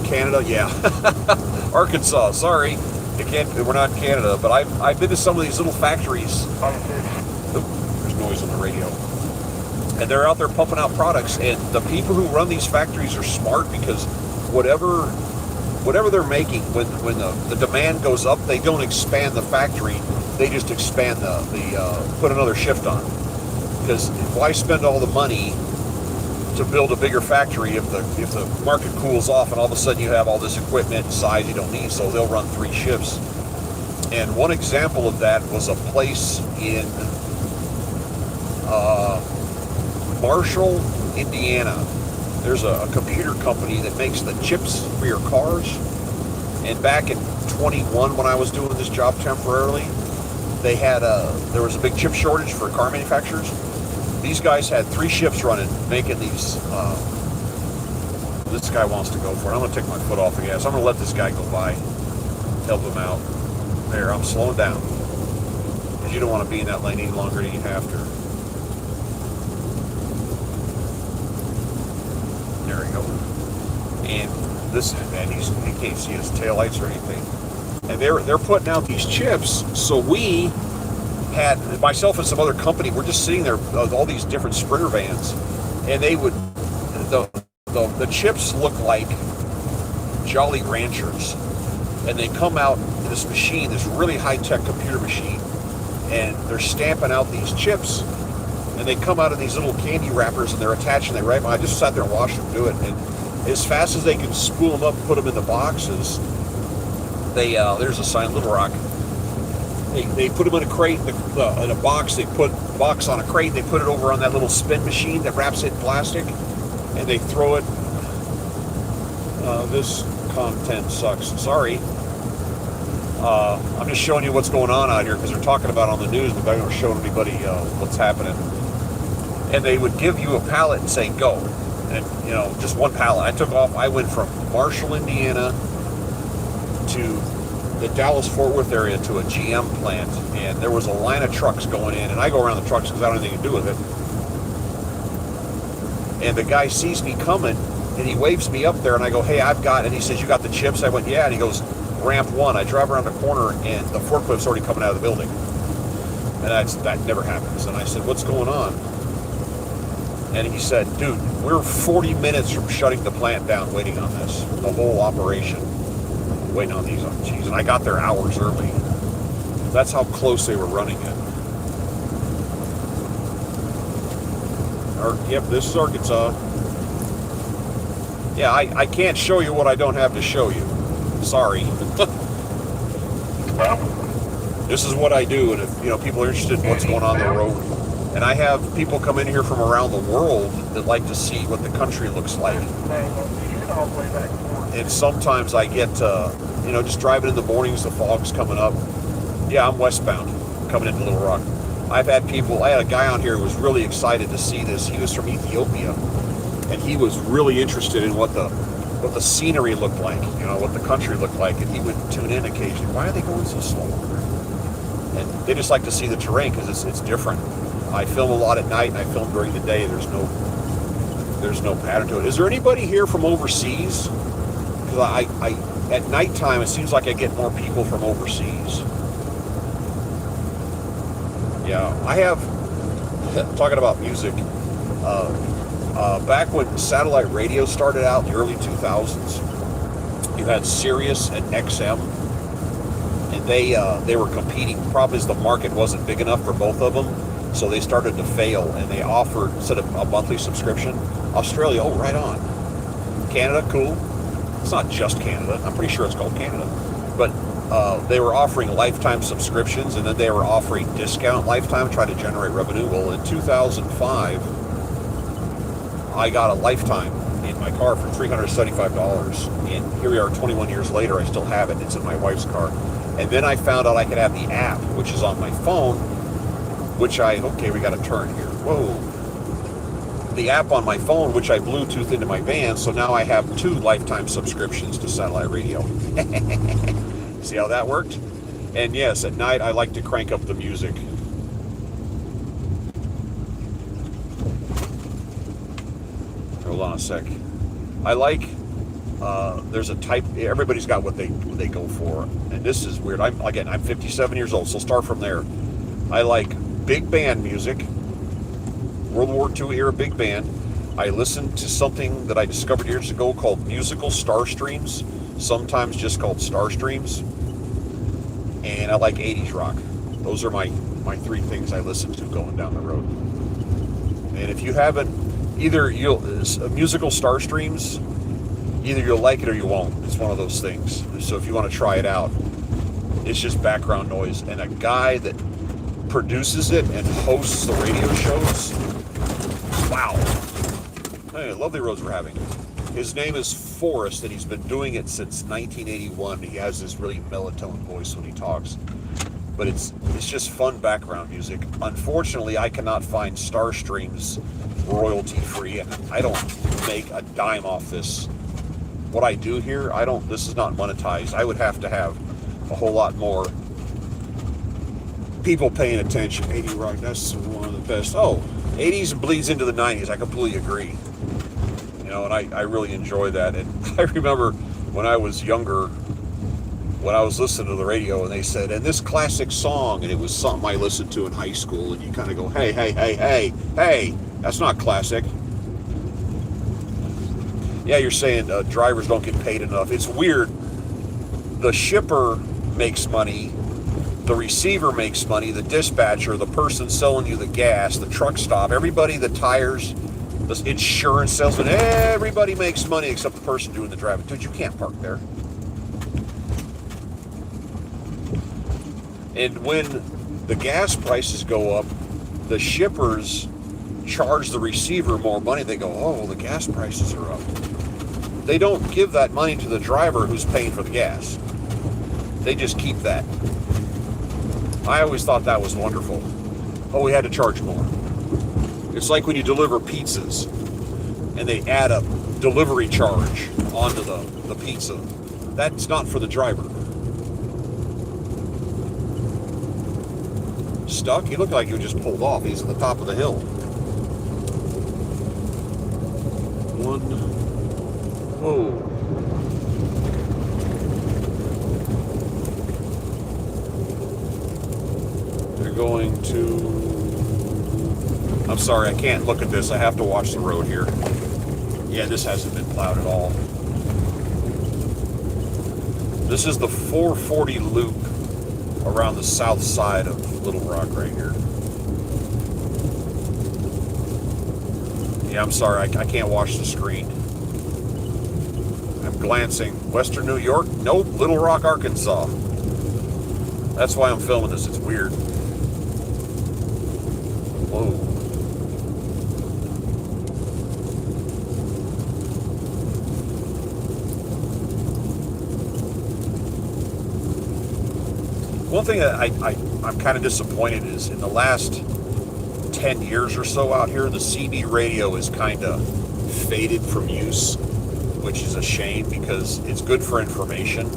Canada, yeah. Arkansas, sorry. We're not in Canada, but I've been to some of these little factories. There's noise on the radio. And they're out there pumping out products, and the people who run these factories are smart, because whatever they're making, when the demand goes up, they don't expand the factory, they just expand put another shift on. Because why spend all the money to build a bigger factory if the market cools off and all of a sudden you have all this equipment and size you don't need? So they'll run 3 shifts. And one example of that was a place in Marshall, Indiana. There's a computer company that makes the chips for your cars. And back in 21, when I was doing this job temporarily, there was a big chip shortage for car manufacturers. These guys had 3 shifts running, making these. This guy wants to go for it. I'm going to take my foot off the gas. I'm going to let this guy go by, help him out. There, I'm slowing down, because you don't want to be in that lane any longer than you have to. There we go. And this, man, he can't see his taillights or anything. And they're putting out these chips, so we had, myself and some other company, we're just sitting there with all these different Sprinter vans, and they would, the chips look like Jolly Ranchers, and they come out in this machine, this really high-tech computer machine, and they're stamping out these chips, and they come out of these little candy wrappers, and they're attached, and I just sat there and watched them do it, and as fast as they can spool them up and put them in the boxes, there's a sign, Little Rock. They put them in a crate, in a box. They put the box on a crate. They put it over on that little spin machine that wraps it in plastic, and they throw it. This content sucks. Sorry. I'm just showing you what's going on out here, because they're talking about it on the news, but they're not showing anybody what's happening. And they would give you a pallet and say, go. And, just one pallet. I took off. I went from Marshall, Indiana to the Dallas-Fort Worth area to a GM plant, and there was a line of trucks going in, and I go around the trucks because I don't have anything to do with it. And the guy sees me coming, and he waves me up there, and I go, hey, and he says, you got the chips? I went, yeah, and he goes, ramp 1. I drive around the corner, and the forklift's already coming out of the building. And that never happens. And I said, what's going on? And he said, dude, we're 40 minutes from shutting the plant down waiting on this, the whole operation. Waiting on these. Geez, and I got there hours early. That's how close they were running it. Yep, this is Arkansas. Yeah, I can't show you what I don't have to show you. Sorry. This is what I do, and if people are interested in what's going on the road, and I have people come in here from around the world that like to see what the country looks like. And sometimes I get, just driving in the mornings, the fog's coming up. Yeah, I'm westbound, coming into Little Rock. I had a guy on here who was really excited to see this. He was from Ethiopia, and he was really interested in what the scenery looked like, what the country looked like, and he would tune in occasionally. Why are they going so slow? And they just like to see the terrain because it's different. I film a lot at night, and I film during the day. There's no pattern to it. Is there anybody here from overseas? Because I at nighttime, it seems like I get more people from overseas. Yeah, I have, talking about music, back when satellite radio started out in the early 2000s, you had Sirius and XM, and they were competing. The problem is the market wasn't big enough for both of them, So they started to fail, and they offered, instead of a monthly subscription, Australia, oh, right on. Canada, cool. It's not just Canada. I'm pretty sure it's called Canada. But they were offering lifetime subscriptions, and then they were offering discount lifetime, trying to generate revenue. Well, in 2005, I got a lifetime in my car for $375. And here we are 21 years later, I still have it. It's in my wife's car. And then I found out I could have the app, which is on my phone, which okay, we got a turn here. Whoa. The app on my phone, which I Bluetooth into my van, so now I have 2 lifetime subscriptions to satellite radio. See how that worked? And yes, at night I like to crank up the music. Hold on a sec. I like, there's a type, everybody's got what they go for. And this is weird. I'm 57 years old, so start from there. I like big band music, World War II era big band. I listened to something that I discovered years ago called musical star streams, sometimes just called star streams. And I like 80s rock. Those are my 3 things I listen to going down the road. And if you haven't, musical star streams, either you'll like it or you won't. It's one of those things. So if you want to try it out, it's just background noise. And a guy that produces it and hosts the radio shows, wow. Hey, lovely roads we're having. His name is Forrest, and he's been doing it since 1981. He has this really melatonin voice when he talks. But it's just fun background music. Unfortunately, I cannot find Star Streams royalty-free, and I don't make a dime off this. What I do here, this is not monetized. I would have to have a whole lot more people paying attention. 80 rock, that's one of the best. Oh, 80s bleeds into the 90s. I completely agree. You know, and I really enjoy that. And I remember when I was younger, when I was listening to the radio and they said, and this classic song, and it was something I listened to in high school, and you kind of go, hey, that's not classic. Yeah, you're saying drivers don't get paid enough. It's weird. The shipper makes money, the receiver makes money, the dispatcher, the person selling you the gas, the truck stop, everybody, the tires, the insurance salesman, everybody makes money except the person doing the driving. Dude, you can't park there. And when the gas prices go up, the shippers charge the receiver more money. They go, oh, well, the gas prices are up. They don't give that money to the driver who's paying for the gas. They just keep that. I always thought that was wonderful. Oh, we had to charge more. It's like when you deliver pizzas and they add a delivery charge onto the pizza. That's not for the driver. Stuck? He looked like he just pulled off. He's at the top of the hill. Whoa. They're going to... I'm sorry, I can't look at this. I have to watch the road here. Yeah, this hasn't been plowed at all. This is the 440 loop around the south side of Little Rock right here. Yeah, I'm sorry, I can't watch the screen. I'm glancing. Western New York? Nope, Little Rock, Arkansas. That's why I'm filming this. It's weird. Whoa. One thing that I'm kind of disappointed is in the last 10 years or so out here, the CB radio is kind of faded from use, which is a shame because it's good for information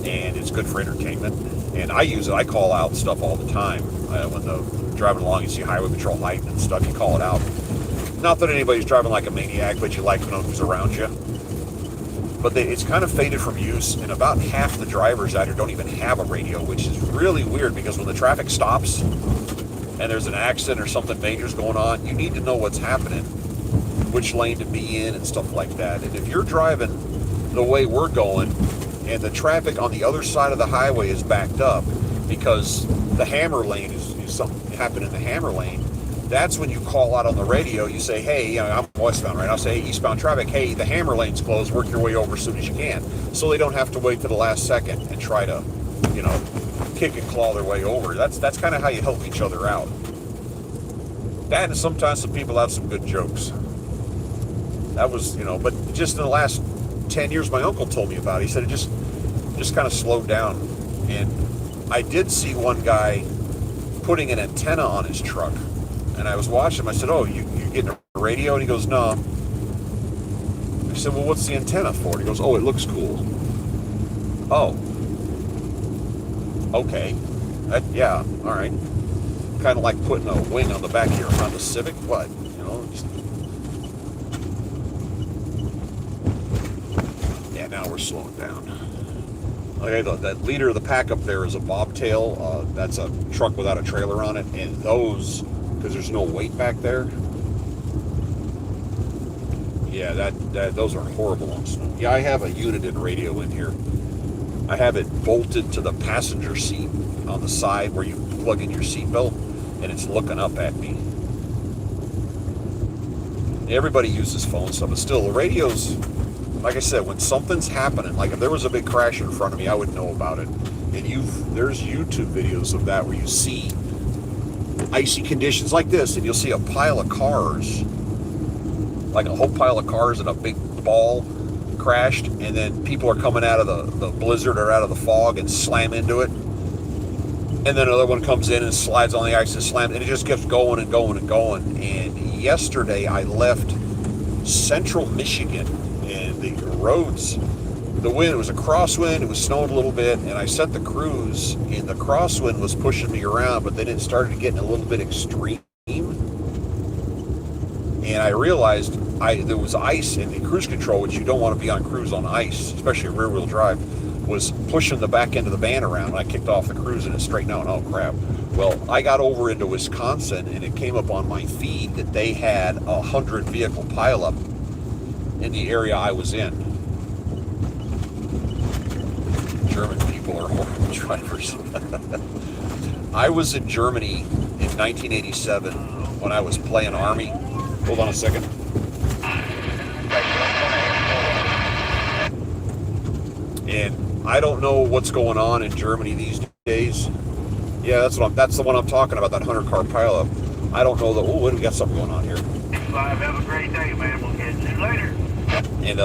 and it's good for entertainment. And I use it. I call out stuff all the time. When driving along, you see highway patrol light and stuff, you call it out. Not that anybody's driving like a maniac, but you like to know who's around you. But it's kind of faded from use, and about half the drivers out here don't even have a radio, which is really weird because when the traffic stops and there's an accident or something major's going on, you need to know what's happening, which lane to be in and stuff like that. And if you're driving the way we're going and the traffic on the other side of the highway is backed up because the hammer lane is something, happen in the hammer lane, that's when you call out on the radio. You say, hey, I'm westbound, right? I'll say, hey, eastbound traffic, hey, the hammer lane's closed. Work your way over as soon as you can. So they don't have to wait to the last second and try to, kick and claw their way over. That's kind of how you help each other out. That, and sometimes some people have some good jokes. That was, but just in the last 10 years, my uncle told me about it. He said it just kind of slowed down. And I did see one guy putting an antenna on his truck. And I was watching him. I said, oh, you getting a radio? And he goes, no. I said, well, what's the antenna for? He goes, oh, it looks cool. Oh. Okay. Yeah, all right. Kind of like putting a wing on the back of your Honda Civic. What? Yeah, now we're slowing down. Okay, that leader of the pack up there is a bobtail. That's a truck without a trailer on it. And those, because there's no weight back there, yeah, those are horrible on snow. Yeah, I have a unit radio in here. I have it bolted to the passenger seat on the side where you plug in your seatbelt, and it's looking up at me. Everybody uses phone stuff, but still, the radios, like I said, when something's happening, like if there was a big crash in front of me, I would know about it. And there's YouTube videos of that where you see icy conditions like this, and you'll see a pile of cars, like a whole pile of cars and a big ball crashed, and then people are coming out of the blizzard or out of the fog and slam into it, and then another one comes in and slides on the ice and slams, and it just keeps going and going and going. And yesterday I left central Michigan, and the roads, the wind, it was a crosswind, it was snowing a little bit, and I set the cruise, and the crosswind was pushing me around, but then it started getting a little bit extreme, and I realized there was ice in the cruise control, which you don't want to be on cruise on ice, especially rear-wheel drive, was pushing the back end of the van around. When I kicked off the cruise and it straightened out, oh crap. Well, I got over into Wisconsin, and it came up on my feed that they had 100 vehicle pileup in the area I was in. German people are horrible drivers. I was in Germany in 1987 when I was playing Army. Hold on a second. And I don't know what's going on in Germany these days. Yeah, that's the one I'm talking about, that 100-car pileup. I don't know what do we got something going on here. Have a great day, man. We'll catch you later. And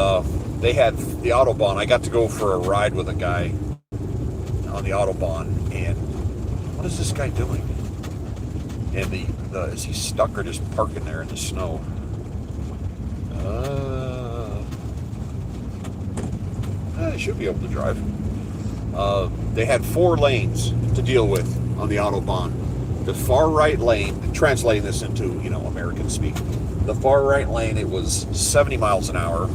they had the Autobahn. I got to go for a ride with a guy on the Autobahn, and what is this guy doing? And is he stuck or just parking there in the snow? They should be able to drive. They had 4 lanes to deal with on the Autobahn. The far right lane, translating this into, American speak, the far right lane, it was 70 miles an hour.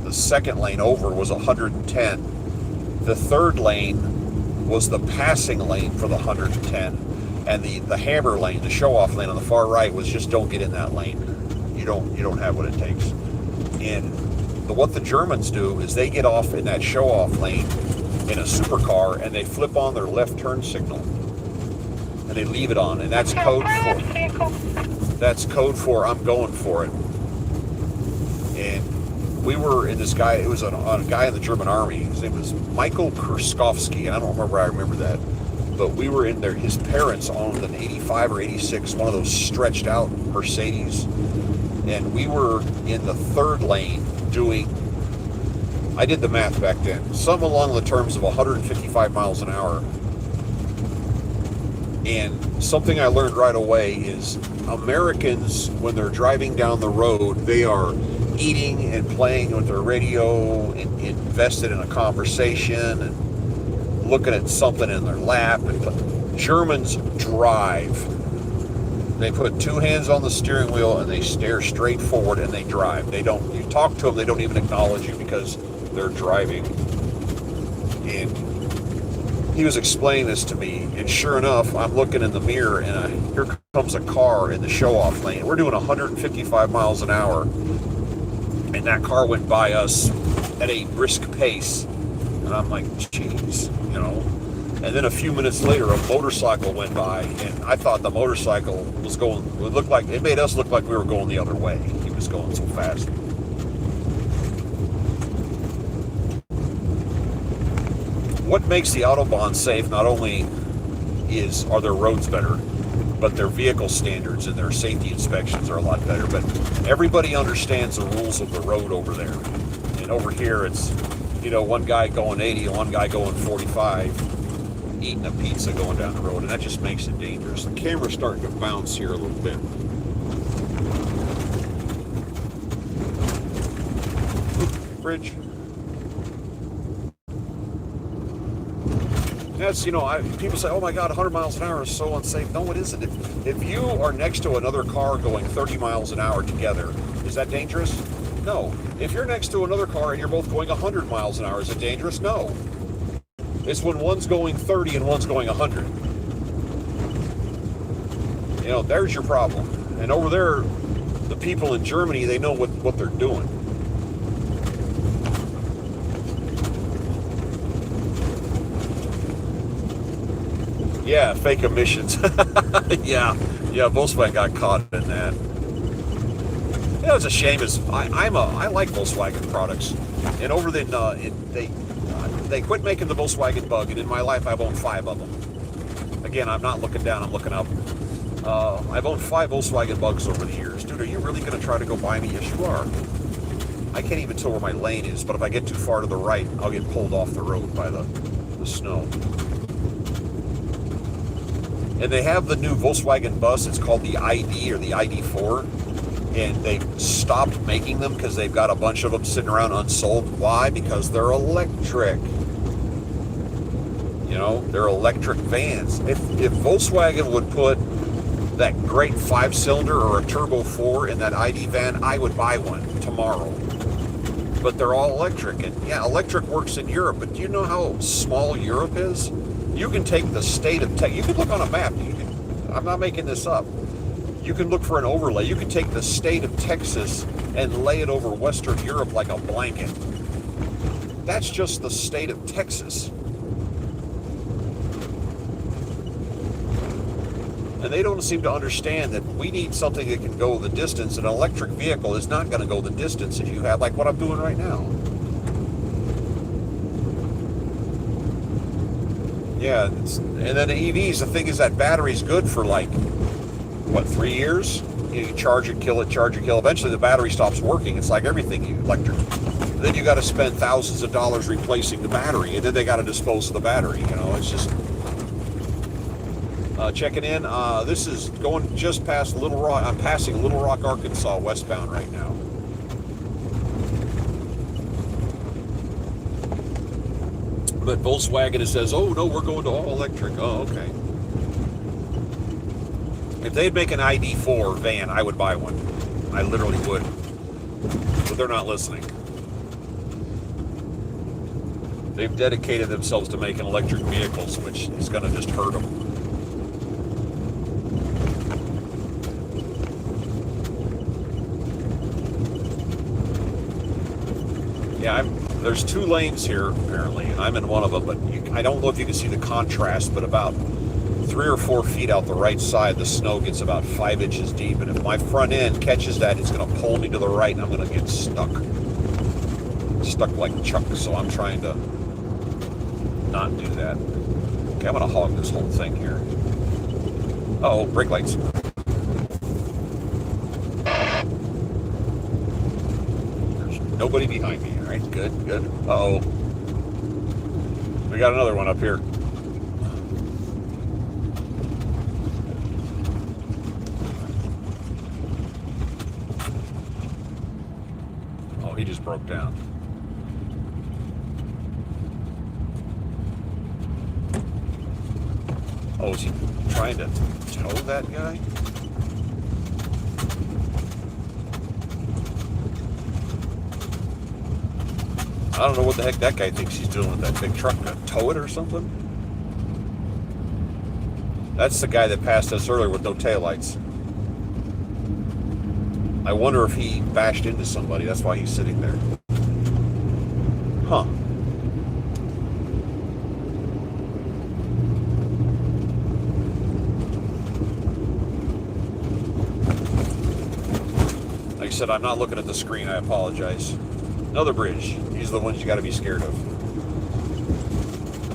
The second lane over was 110. The third lane was the passing lane for the 110. And the hammer lane, the show-off lane on the far right, was just don't get in that lane. You don't have what it takes. And what the Germans do is they get off in that show-off lane in a supercar, and they flip on their left turn signal, and they leave it on, and that's code for I'm going for it. And we were in this guy, it was a guy in the German army. His name was Michael Kurskowski. I don't remember, I remember that. But we were in there, his parents owned an 85 or 86, one of those stretched out Mercedes. And we were in the third lane doing, I did the math back then, something along the terms of 155 miles an hour. And something I learned right away is Americans, when they're driving down the road, they are eating and playing with their radio and invested in a conversation and looking at something in their lap. And Germans drive. They put 2 hands on the steering wheel and they stare straight forward and they drive. You talk to them, they don't even acknowledge you because they're driving. And he was explaining this to me, and sure enough, I'm looking in the mirror, and here comes a car in the show-off lane. We're doing 155 miles an hour, and that car went by us at a brisk pace, and I'm like, jeez, And then a few minutes later, a motorcycle went by, and I thought the motorcycle was going, it made us look like we were going the other way. He was going so fast. What makes the Autobahn safe not only are their roads better, but their vehicle standards and their safety inspections are a lot better. But everybody understands the rules of the road over there. And over here, it's, one guy going 80, one guy going 45, eating a pizza going down the road, and that just makes it dangerous. The camera's starting to bounce here a little bit. Bridge. That's, people say, oh my God, 100 miles an hour is so unsafe. No, it isn't. If you are next to another car going 30 miles an hour together, is that dangerous? No. If you're next to another car and you're both going 100 miles an hour, is it dangerous? No. It's when one's going 30 and one's going 100. There's your problem. And over there, the people in Germany, they know what they're doing. Yeah, fake emissions. yeah, Volkswagen got caught in that. It's a shame. I like Volkswagen products, and over then they quit making the Volkswagen Bug, and in my life I've owned 5 of them. Again, I'm not looking down, I'm looking up. I've owned 5 Volkswagen Bugs over the years. Dude, are you really going to try to go buy me? Yes, you are. I can't even tell where my lane is, but if I get too far to the right, I'll get pulled off the road by the snow. And they have the new Volkswagen bus. It's called the ID or the ID4. And they stopped making them because they've got a bunch of them sitting around unsold. Why? Because they're electric. They're electric vans. If Volkswagen would put that great 5-cylinder or a turbo 4 in that ID van, I would buy one tomorrow. But they're all electric. And yeah, electric works in Europe. But do you know how small Europe is? You can take the state of Texas. You can look on a map. I'm not making this up. You can look for an overlay. You can take the state of Texas and lay it over Western Europe like a blanket. That's just the state of Texas. And they don't seem to understand that we need something that can go the distance. An electric vehicle is not going to go the distance if you have, like what I'm doing right now. Yeah, and then the EVs, the thing is that battery's good for 3 years? You charge it, kill it, charge it, kill. Eventually the battery stops working. It's like everything electric. Then you got to spend thousands of dollars replacing the battery, and then they got to dispose of the battery. It's just... checking in. This is going just past Little Rock. I'm passing Little Rock, Arkansas, westbound right now. But Volkswagen, it says, oh no, we're going to all electric. Oh, okay. If they'd make an ID4 van, I would buy one. I literally would. But they're not listening. They've dedicated themselves to making electric vehicles, which is going to just hurt them. Yeah, there's 2 lanes here, apparently, and I'm in one of them, but I don't know if you can see the contrast, but about 3 or 4 feet out the right side, the snow gets about 5 inches deep, and if my front end catches that, it's going to pull me to the right, and I'm going to get stuck like Chuck, so I'm trying to not do that. Okay, I'm going to hog this whole thing here. Uh-oh, brake lights. There's nobody behind me. All right, good. Uh-oh. We got another one up here. Oh, he just broke down. Oh, is he trying to tow that guy? I don't know what the heck that guy thinks he's doing with that big truck. To tow it or something? That's the guy that passed us earlier with no taillights. I wonder if he bashed into somebody. That's why he's sitting there. Huh. said, I'm not looking at the screen. I apologize. Another bridge. These are the ones you got to be scared of.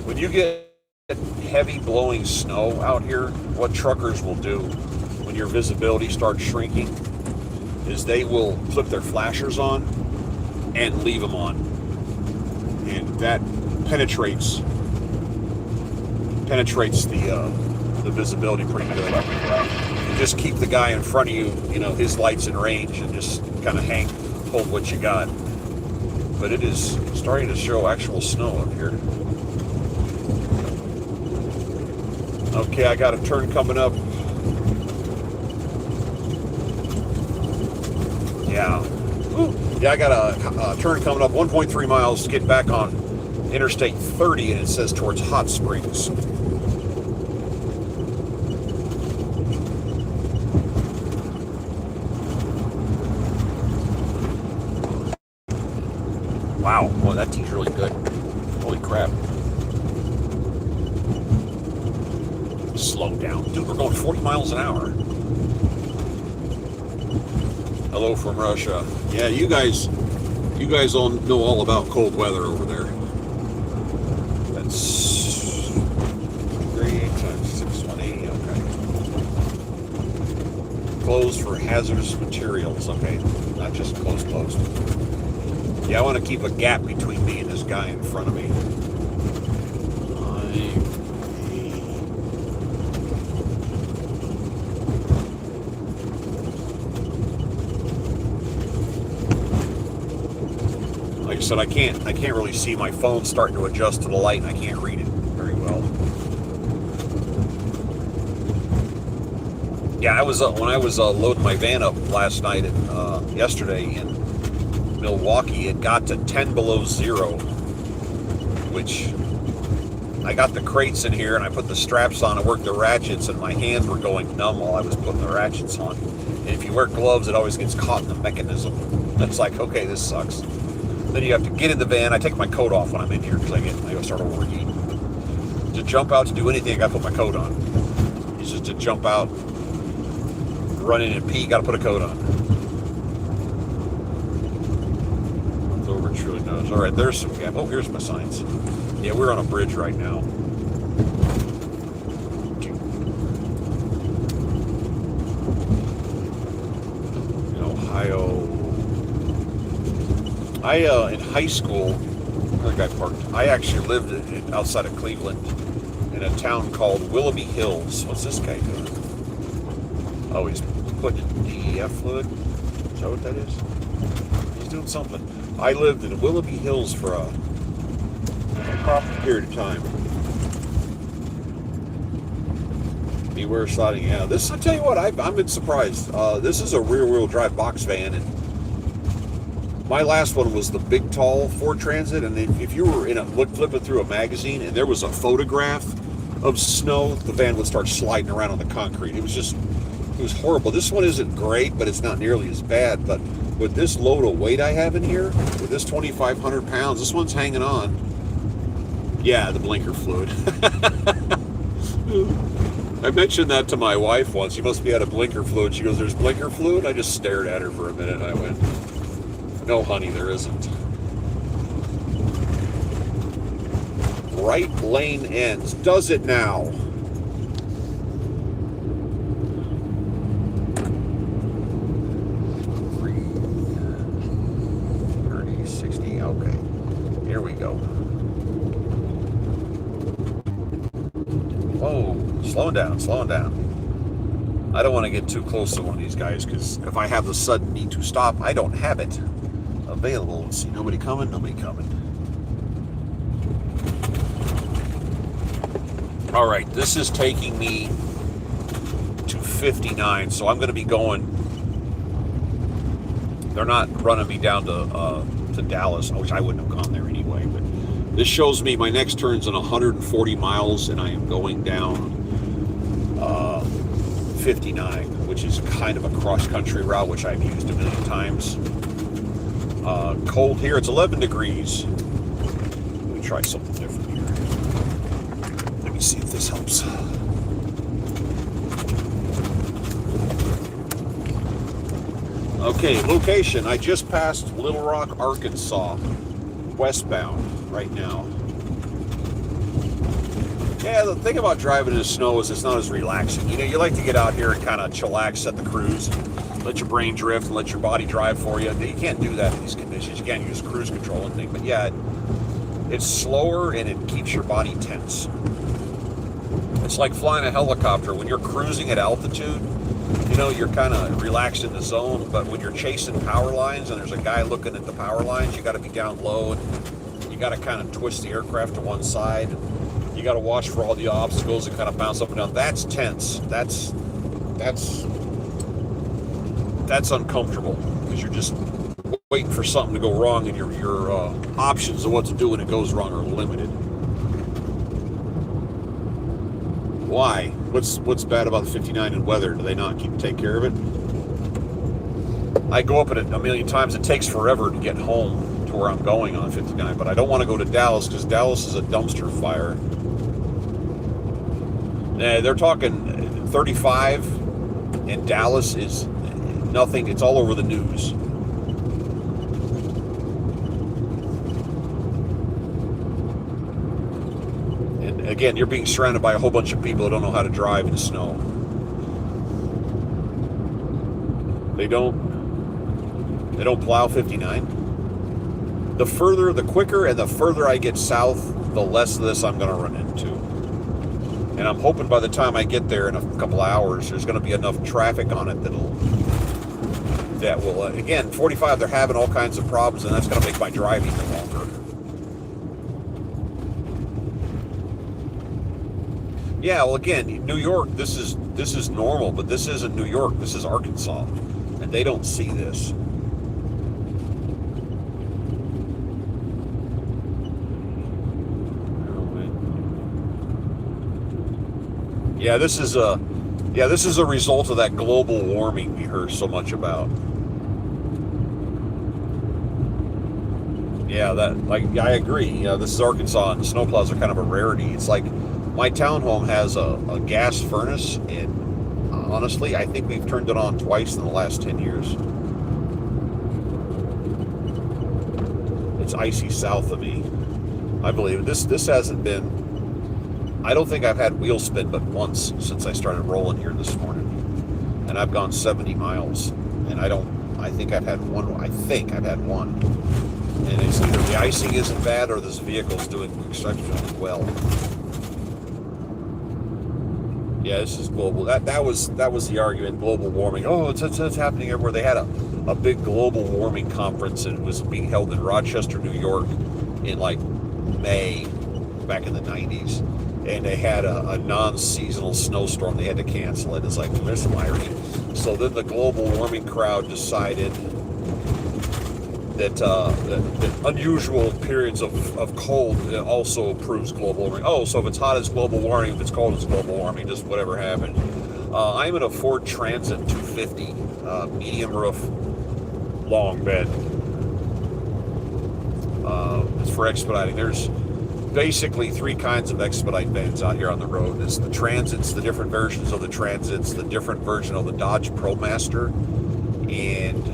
When you get heavy blowing snow out here, what truckers will do when your visibility starts shrinking is they will flip their flashers on and leave them on. And that penetrates the visibility pretty good. You just keep the guy in front of you, his light's in range, and just kind of hold what you got. But it is starting to show actual snow up here. Okay, I got a turn coming up. Yeah. Yeah, I got a turn coming up, 1.3 miles to get back on Interstate 30, and it says towards Hot Springs. Wow, well, that tea's really good. Holy crap. Slow down. Dude, we're going 40 miles an hour. Hello from Russia. Yeah, you guys all know all about cold weather over there. That's 38 times 6, 180, okay. Closed for hazardous materials, okay. Not just closed. Yeah, I want to keep a gap between me and this guy in front of me. Like I said, I can't really see. My phone starting to adjust to the light, and I can't read it very well. Yeah, when I was loading my van up last night and yesterday in Milwaukee, it got to 10 below zero, which I got the crates in here and I put the straps on and worked the ratchets, and my hands were going numb while I was putting the ratchets on. And if you wear gloves, it always gets caught in the mechanism. It's like, okay, this sucks. Then you have to get in the van. I take my coat off when I'm in here because I go start overheating. To jump out to do anything, I got to put my coat on. It's just to jump out, run in and pee, got to put a coat on. Over truly knows. All right, there's some gap. Oh, here's my signs. Yeah, we're on a bridge right now. In Ohio. In high school, another guy parked. I actually lived outside of Cleveland in a town called Willoughby Hills. What's this guy doing? Oh, he's putting in DEF fluid. Is that what that is? He's doing something. I lived in Willoughby Hills for a period of time. Beware sliding. Yeah, this, I tell you what, I've been surprised. This is a rear-wheel drive box van, and my last one was the big, tall Ford Transit, and if you were flipping through a magazine and there was a photograph of snow, the van would start sliding around on the concrete. It was horrible. This one isn't great, but it's not nearly as bad. But with this load of weight I have in here, with this 2,500 pounds, this one's hanging on. Yeah, the blinker fluid. I mentioned that to my wife once. You must be out of blinker fluid. She goes, there's blinker fluid? I just stared at her for a minute and I went, no, honey, there isn't. Right lane ends. Does it now? Okay, here we go. Whoa, slowing down. I don't want to get too close to one of these guys because if I have the sudden need to stop, I don't have it available. Let's see, nobody coming. All right, this is taking me to 59, so I'm going to be going. They're not running me down to Dallas, which I wouldn't have gone there anyway, but this shows me my next turn's in 140 miles and I am going down 59, which is kind of a cross-country route, which I've used a million times. Cold here, it's 11 degrees. Let me try something different here. Let me see if this helps. Okay, location. I just passed Little Rock, Arkansas, westbound right now. Yeah, the thing about driving in the snow is it's not as relaxing. You know, you like to get out here and kind of chillax at the cruise, let your brain drift and let your body drive for you. You can't do that in these conditions. You can't use cruise control and things. But yeah, it's slower and it keeps your body tense. It's like flying a helicopter. When you're cruising at altitude, you know, you're kind of relaxed in the zone, but when you're chasing power lines and there's a guy looking at the power lines, you got to be down low and you got to kind of twist the aircraft to one side. You got to watch for all the obstacles and kind of bounce up and down. That's tense. That's uncomfortable because you're just waiting for something to go wrong, and your options of what to do when it goes wrong are limited. Why? What's bad about the 59 in weather? Do they not take care of it? I go up it a million times. It takes forever to get home to where I'm going on 59, but I don't want to go to Dallas because Dallas is a dumpster fire. They're talking 35 in Dallas is nothing. It's all over the news. And again, you're being surrounded by a whole bunch of people who don't know how to drive in the snow. They don't plow 59. The quicker and the further I get south, the less of this I'm going to run into. And I'm hoping by the time I get there in a couple hours, there's going to be enough traffic on it that will again, 45, they're having all kinds of problems, and that's going to make my drive even longer. Yeah, well, again, New York, this is normal, but this isn't New York. This is Arkansas, and they don't see this. Yeah, this is a result of that global warming we heard so much about. Yeah, I agree. Yeah, this is Arkansas, and the snowplows are kind of a rarity. It's like my townhome has a gas furnace, and honestly, I think we've turned it on twice in the last 10 years. It's icy south of me. I believe this hasn't been. I don't think I've had wheel spin but once since I started rolling here this morning. And I've gone 70 miles. And I think I've had one. And it's either the icing isn't bad or this vehicle's doing exceptionally well. Yeah, this is global. That was the argument, global warming. Oh, it's happening everywhere. They had a big global warming conference, and it was being held in Rochester, New York in like May back in the 90s. And they had a non-seasonal snowstorm. They had to cancel it. It's like, there's some irony. So then the global warming crowd decided that unusual periods of cold also proves global warming. Oh, so if it's hot, it's global warming. If it's cold, it's global warming. Just whatever happened. I'm in a Ford Transit 250, medium roof, long bed. It's for expediting. There's basically three kinds of Expedite vans out here on the road. It's the Transits, the different versions of the Transits, the different version of the Dodge ProMaster, and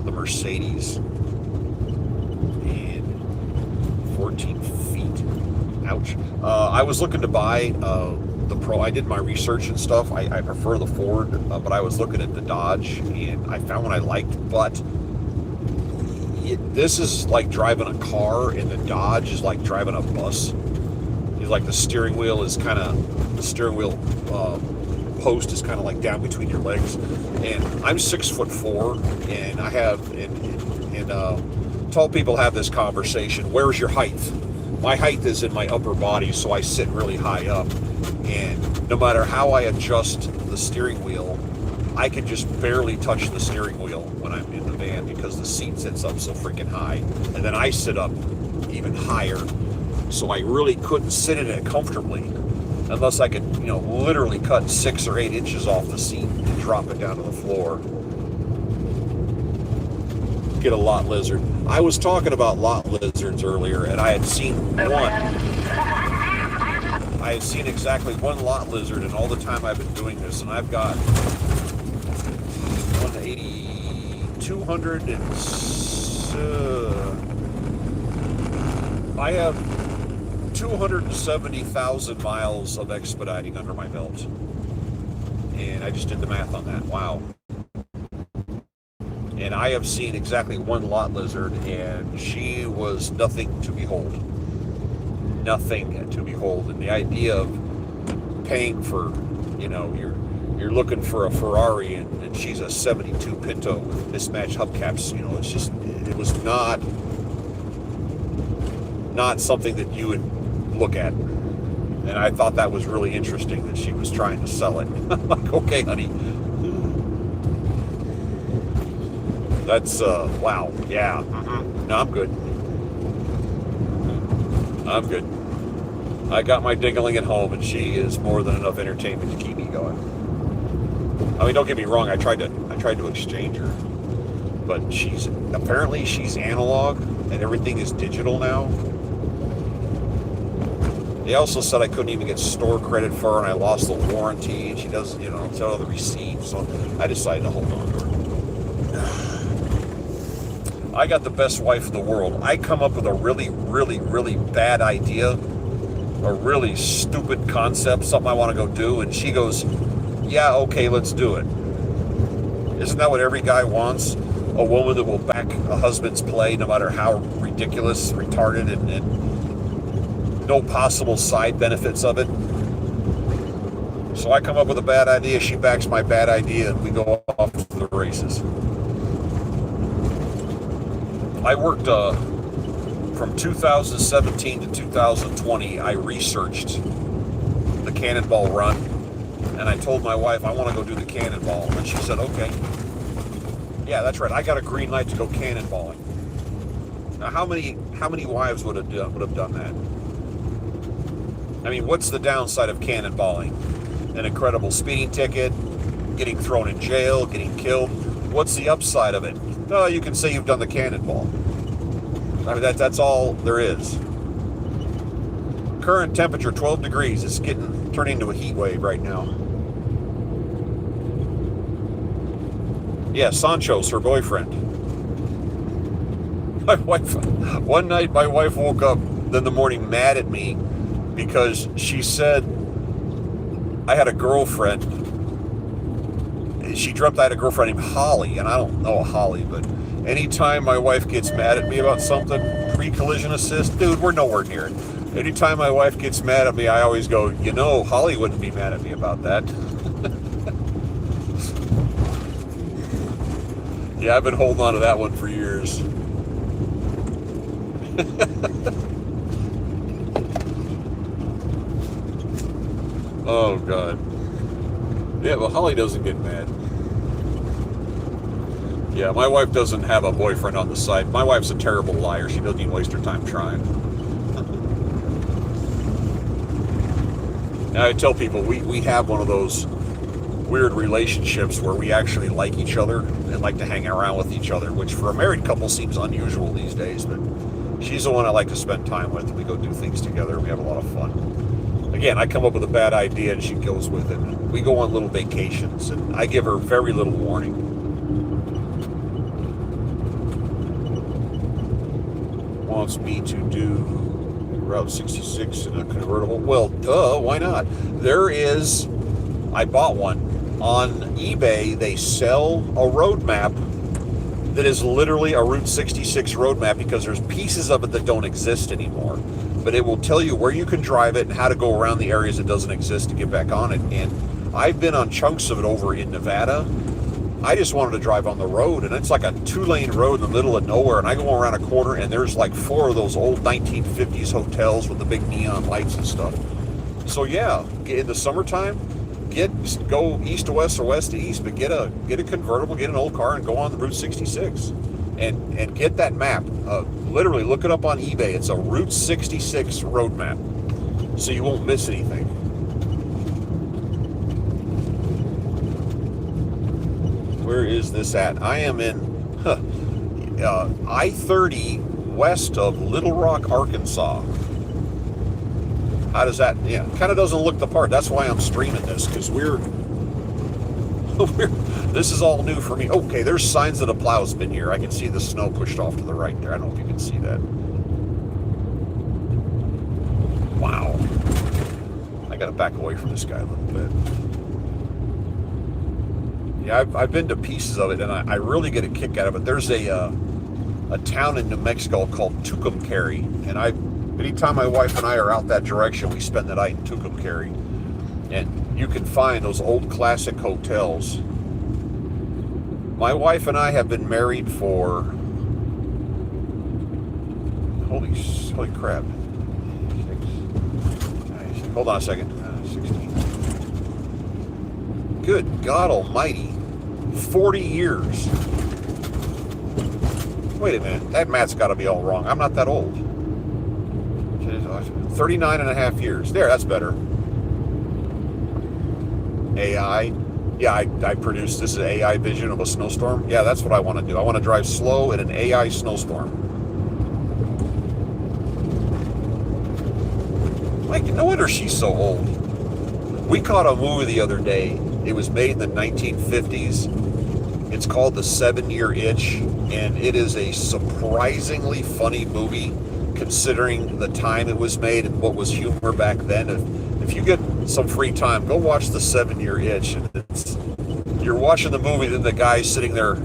the Mercedes. And 14 feet. Ouch. I was looking to buy the Pro. I did my research and stuff. I prefer the Ford, but I was looking at the Dodge, and I found one I liked, but this is like driving a car, and the Dodge is like driving a bus. It's like the steering wheel post is kind of like down between your legs. And I'm 6'4", and I have and tall people have this conversation. Where's your height? My height is in my upper body, so I sit really high up, and no matter how I adjust the steering wheel, I can just barely touch the steering wheel when I'm in the van because the seat sits up so freaking high. And then I sit up even higher. So I really couldn't sit in it comfortably unless I could, literally cut 6 or 8 inches off the seat and drop it down to the floor. Get a lot lizard. I was talking about lot lizards earlier, and I had seen one. I had seen exactly one lot lizard in all the time I've been doing this, and I've got 180 I have 270,000 miles of expediting under my belt. And I just did the math on that. Wow. And I have seen exactly one lot lizard, and she was nothing to behold. Nothing to behold. And the idea of paying for, you're looking for a Ferrari, and she's a 72 Pinto with mismatched hubcaps, it's just, it was not something that you would look at. And I thought that was really interesting that she was trying to sell it. I'm like, okay, honey. That's, wow, yeah. No, I'm good. I'm good. I got my dingling at home, and she is more than enough entertainment to keep me going. I mean, don't get me wrong, I tried to exchange her. But apparently she's analog, and everything is digital now. They also said I couldn't even get store credit for her, and I lost the warranty, and she doesn't, tell the receipt, so I decided to hold on to her. I got the best wife in the world. I come up with a really, really, really bad idea, a really stupid concept, something I want to go do, and she goes, yeah, okay, let's do it. Isn't that what every guy wants? A woman that will back a husband's play no matter how ridiculous, retarded, and no possible side benefits of it. So I come up with a bad idea, she backs my bad idea, and we go off to the races. I worked from 2017 to 2020, I researched the Cannonball run, and I told my wife, I want to go do the Cannonball, and she said, okay. Yeah, that's right, I got a green light to go cannonballing. Now, how many wives would have done that? I mean, what's the downside of cannonballing? An incredible speeding ticket, getting thrown in jail, getting killed. What's the upside of it? No, you can say you've done the cannonball. I mean, that's all there is. Current temperature 12 degrees. It's turning into a heat wave right now. Yeah, Sancho's her boyfriend. My wife. One night, my wife woke up in the morning mad at me because she said I had a girlfriend. She dreamt I had a girlfriend named Holly, and I don't know Holly, but anytime my wife gets mad at me about something, pre-collision assist, dude, we're nowhere near it. Anytime my wife gets mad at me, I always go, Holly wouldn't be mad at me about that. Yeah, I've been holding on to that one for years. Oh, God. Yeah, but Holly doesn't get mad. Yeah, my wife doesn't have a boyfriend on the side. My wife's a terrible liar. She doesn't even waste her time trying. Now, I tell people, we have one of those weird relationships where we actually like each other and like to hang around with each other, which for a married couple seems unusual these days, but she's the one I like to spend time with. We go do things together. We have a lot of fun. Again, I come up with a bad idea and she goes with it. We go on little vacations, and I give her very little warning. Wants me to do Route 66 in a convertible. Well, duh, why not? I bought one. On eBay, they sell a road map that is literally a Route 66 road map, because there's pieces of it that don't exist anymore. But it will tell you where you can drive it and how to go around the areas that doesn't exist to get back on it. And I've been on chunks of it over in Nevada. I just wanted to drive on the road, and it's like a 2-lane road in the middle of nowhere, and I go around a corner, and there's like 4 of those old 1950s hotels with the big neon lights and stuff. So yeah, in the summertime, go east to west or west to east, but get a convertible, get an old car, and go on the Route 66, and get that map. Literally, look it up on eBay. It's a Route 66 road map, so you won't miss anything. Where is this at? I am in I-30 west of Little Rock, Arkansas. How does that, kind of doesn't look the part. That's why I'm streaming this, because we're This is all new for me. Okay, there's signs that a plow's been here. I can see the snow pushed off to the right there. I don't know if you can see that. Wow. I gotta back away from this guy a little bit. Yeah, I've been to pieces of it, and I really get a kick out of it. There's a town in New Mexico called Tucumcari, and anytime my wife and I are out that direction, we spend the night in Tucumcari. And you can find those old classic hotels. My wife and I have been married for, holy crap. Hold on a second. 16. Good God almighty. 40 years. Wait a minute. That math's got to be all wrong. I'm not that old. 39 and a half years. There, that's better. AI. Yeah, I produced this AI vision of a snowstorm. Yeah, that's what I want to do. I want to drive slow in an AI snowstorm. Like, no wonder she's so old. We caught a movie the other day. It was made in the 1950s. It's called The 7-Year Itch, and it is a surprisingly funny movie considering the time it was made and what was humor back then. If you get some free time, go watch The 7-Year Itch. You're watching the movie, then the guy's sitting there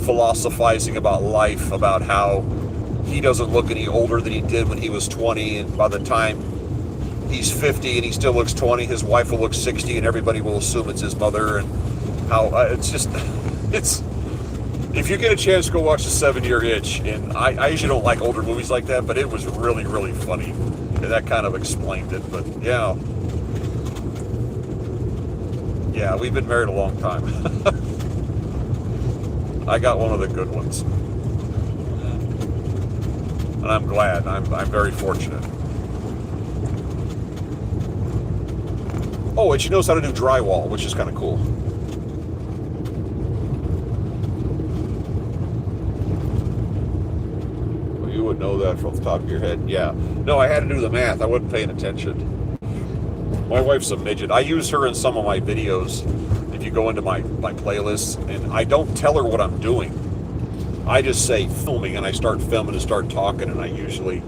philosophizing about life, about how he doesn't look any older than he did when he was 20, and by the time he's 50 and he still looks 20, his wife will look 60, and everybody will assume it's his mother, and how if you get a chance, go watch The 7-Year Itch. And I usually don't like older movies like that, but it was really, really funny, and that kind of explained it. But yeah, we've been married a long time. I got one of the good ones, and I'm glad. I'm very fortunate. Oh, and she knows how to do drywall, which is kind of cool. Well, you would know that from the top of your head. Yeah. No, I had to do the math. I wasn't paying attention. My wife's a midget. I use her in some of my videos. If you go into my playlists, and I don't tell her what I'm doing. I just say filming, and I start filming and start talking, and I usually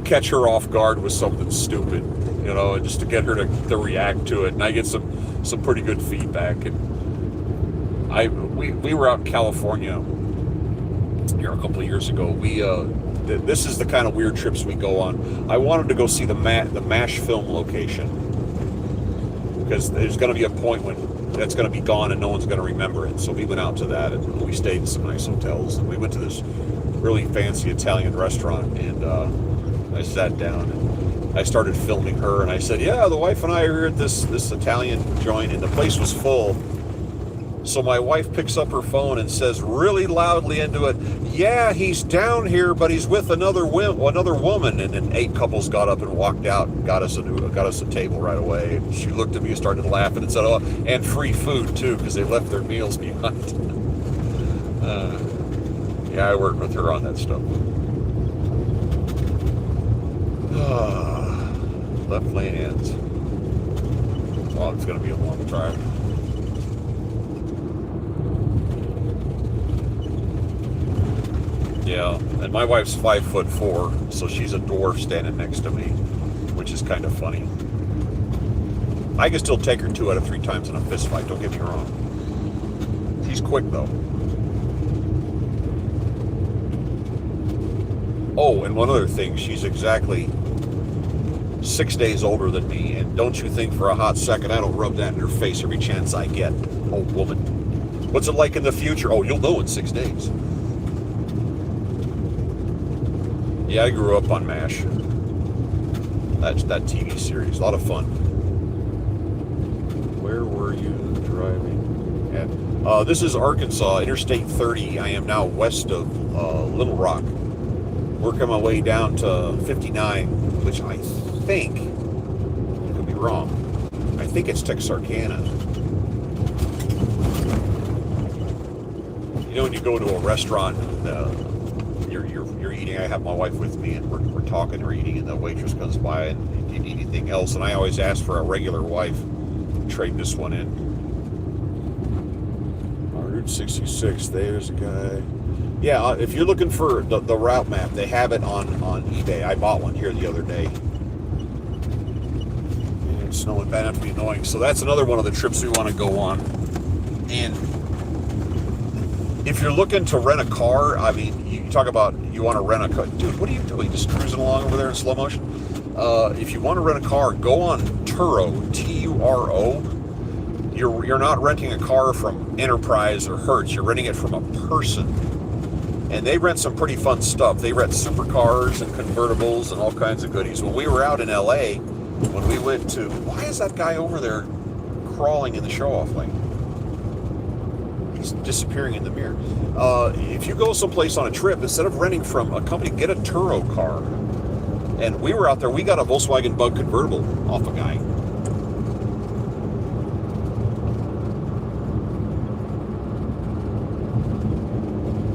catch her off guard with something stupid, just to get her to react to it. And I get some pretty good feedback. And we were out in California here a couple of years ago. This is the kind of weird trips we go on. I wanted to go see the MASH film location, because there's going to be a point when that's going to be gone and no one's going to remember it. So we went out to that, and we stayed in some nice hotels, and we went to this really fancy Italian restaurant, and I sat down and I started filming her, and I said, yeah, the wife and I are here at this Italian joint, and the place was full. So my wife picks up her phone and says really loudly into it, yeah, he's down here, but he's with another woman. And then 8 couples got up and walked out and got us a table right away. And she looked at me and started laughing and said, oh, and free food too, because they left their meals behind. Yeah, I worked with her on that stuff. Left lane ends. Well, it's going to be a long drive. Yeah, and my wife's 5'4", so she's a dwarf standing next to me, which is kind of funny. I can still take her 2 out of 3 times in a fist fight, don't get me wrong. She's quick though. Oh, and one other thing, she's exactly 6 days older than me, and don't you think for a hot second I don't rub that in her face every chance I get. Old woman. What's it like in the future? Oh, you'll know in 6 days. Yeah, I grew up on MASH. That TV series. A lot of fun. Where were you driving at? This is Arkansas, Interstate 30. I am now west of Little Rock. Working my way down to 59, which I think, I could be wrong, I think it's Texarkana. When you go to a restaurant, you're eating. I have my wife with me, and we're talking or eating, and the waitress comes by and you need anything else, and I always ask for a regular wife. Trade this one in. Route 66. There's a guy. Yeah, if you're looking for the route map, they have it on eBay. I bought one here the other day. And it's snowing bad enough to be annoying. So that's another one of the trips we want to go on. And if you're looking to rent a car, I mean, you talk about you want to rent a car. Dude, what are you doing? Just cruising along over there in slow motion? If you want to rent a car, go on Turo, T-U-R-O. You're not renting a car from Enterprise or Hertz. You're renting it from a person. And they rent some pretty fun stuff. They rent supercars and convertibles and all kinds of goodies. When we were out in LA, when we went to... Why is that guy over there crawling in the show-off lane? He's disappearing in the mirror. If you go someplace on a trip, instead of renting from a company, get a Turo car. And we were out there, we got a Volkswagen Bug convertible off a guy.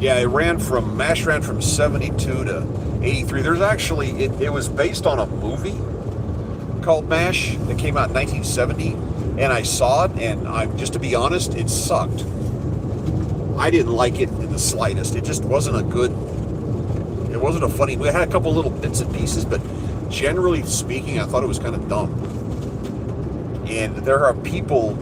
Yeah, MASH ran from 72 to 83. There's actually, it was based on a movie called MASH that came out in 1970. And I saw it, and just to be honest, it sucked. I didn't like it in the slightest. It just wasn't a funny, we had a couple little bits and pieces, but generally speaking, I thought it was kind of dumb. And there are people,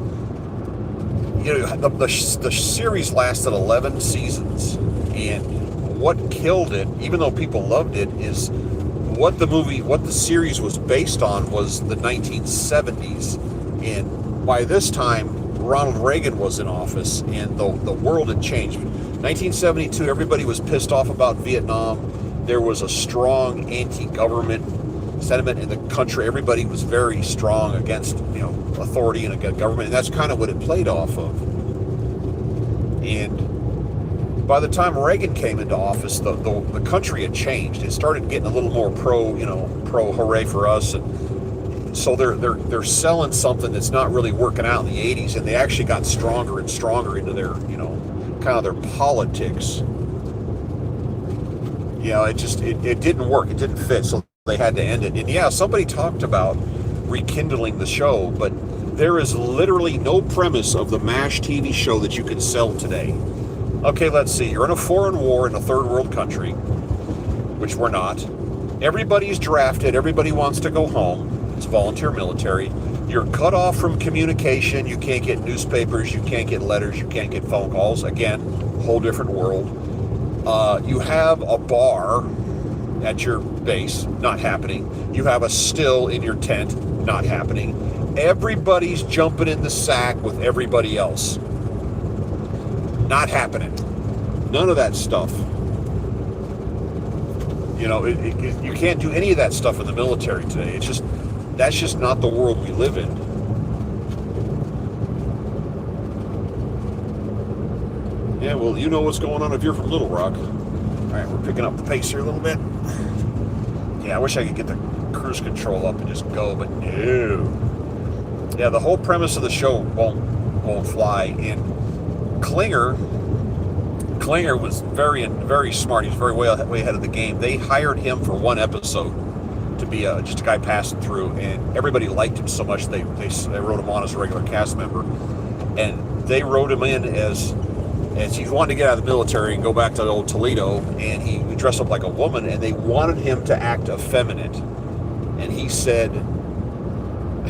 the series lasted 11 seasons, and what killed it, even though people loved it, is what the series was based on was the 1970s. And by this time, Ronald Reagan was in office, and the world had changed. 1972, everybody was pissed off about Vietnam. There was a strong anti-government sentiment in the country. Everybody was very strong against, authority and against government, and that's kind of what it played off of. And by the time Reagan came into office, the country had changed. It started getting a little more pro hooray for us, and so they're selling something that's not really working out in the 80s, and they actually got stronger and stronger into their, kind of their politics. It didn't work. It didn't fit, so they had to end it. And yeah, somebody talked about rekindling the show, but there is literally no premise of the MASH TV show that you can sell today. Okay, let's see. You're in a foreign war in a third world country, which we're not. Everybody's drafted. Everybody wants to go home. It's volunteer military. You're cut off from communication. You can't get newspapers. You can't get letters. You can't get phone calls. Again, whole different world. You have a bar at your base, not happening. You have a still in your tent, not happening. Everybody's jumping in the sack with everybody else. Not happening. None of that stuff. You can't do any of that stuff in the military today. That's just not the world we live in. Yeah, well, you know what's going on if you're from Little Rock. All right, we're picking up the pace here a little bit. Yeah, I wish I could get the cruise control up and just go, but no. Yeah, the whole premise of the show won't fly. And Klinger was very smart. He was way ahead of the game. They hired him for one episode to be just a guy passing through, and everybody liked him so much they wrote him on as a regular cast member. And they wrote him in as he wanted to get out of the military and go back to old Toledo, and he dressed up like a woman, and they wanted him to act effeminate. And he said,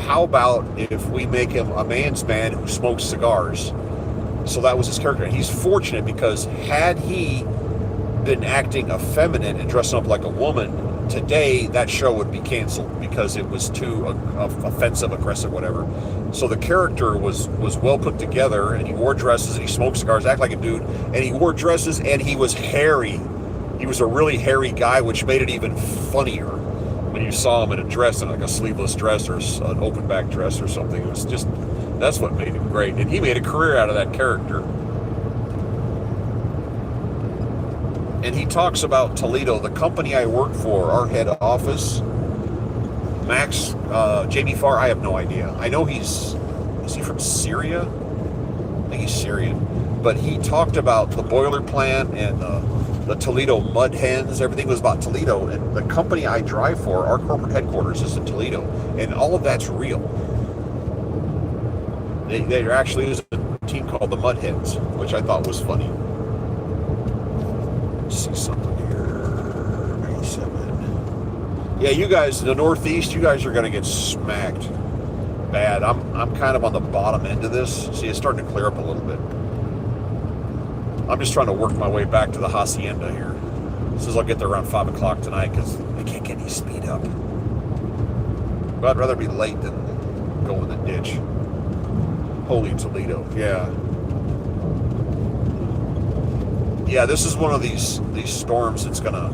how about if we make him a man's man who smokes cigars? So that was his character. And he's fortunate, because had he been acting effeminate and dressing up like a woman, today that show would be canceled because it was too offensive, aggressive, whatever. So the character was well put together, and he wore dresses, and he smoked cigars, acted like a dude, and he wore dresses, and he was hairy. He was a really hairy guy, which made it even funnier when you saw him in a dress, in like a sleeveless dress or an open back dress or something. It was just, that's what made him great. And he made a career out of that character. And he talks about Toledo, the company I work for, our head office. Max, Jamie Farr, I have no idea. I know is he from Syria? I think he's Syrian. But he talked about the boiler plant and the Toledo mud hens. Everything was about Toledo. And the company I drive for, our corporate headquarters is in Toledo. And all of that's real. There actually is a team called the Mudheads, which I thought was funny. Let's see something here. 97. Yeah, you guys in the Northeast, you guys are going to get smacked bad. I'm kind of on the bottom end of this. See, it's starting to clear up a little bit. I'm just trying to work my way back to the Hacienda here. Says I'll get there around 5 o'clock tonight because I can't get any speed up. But I'd rather be late than go in the ditch. Holy Toledo, yeah. Yeah, this is one of these storms that's gonna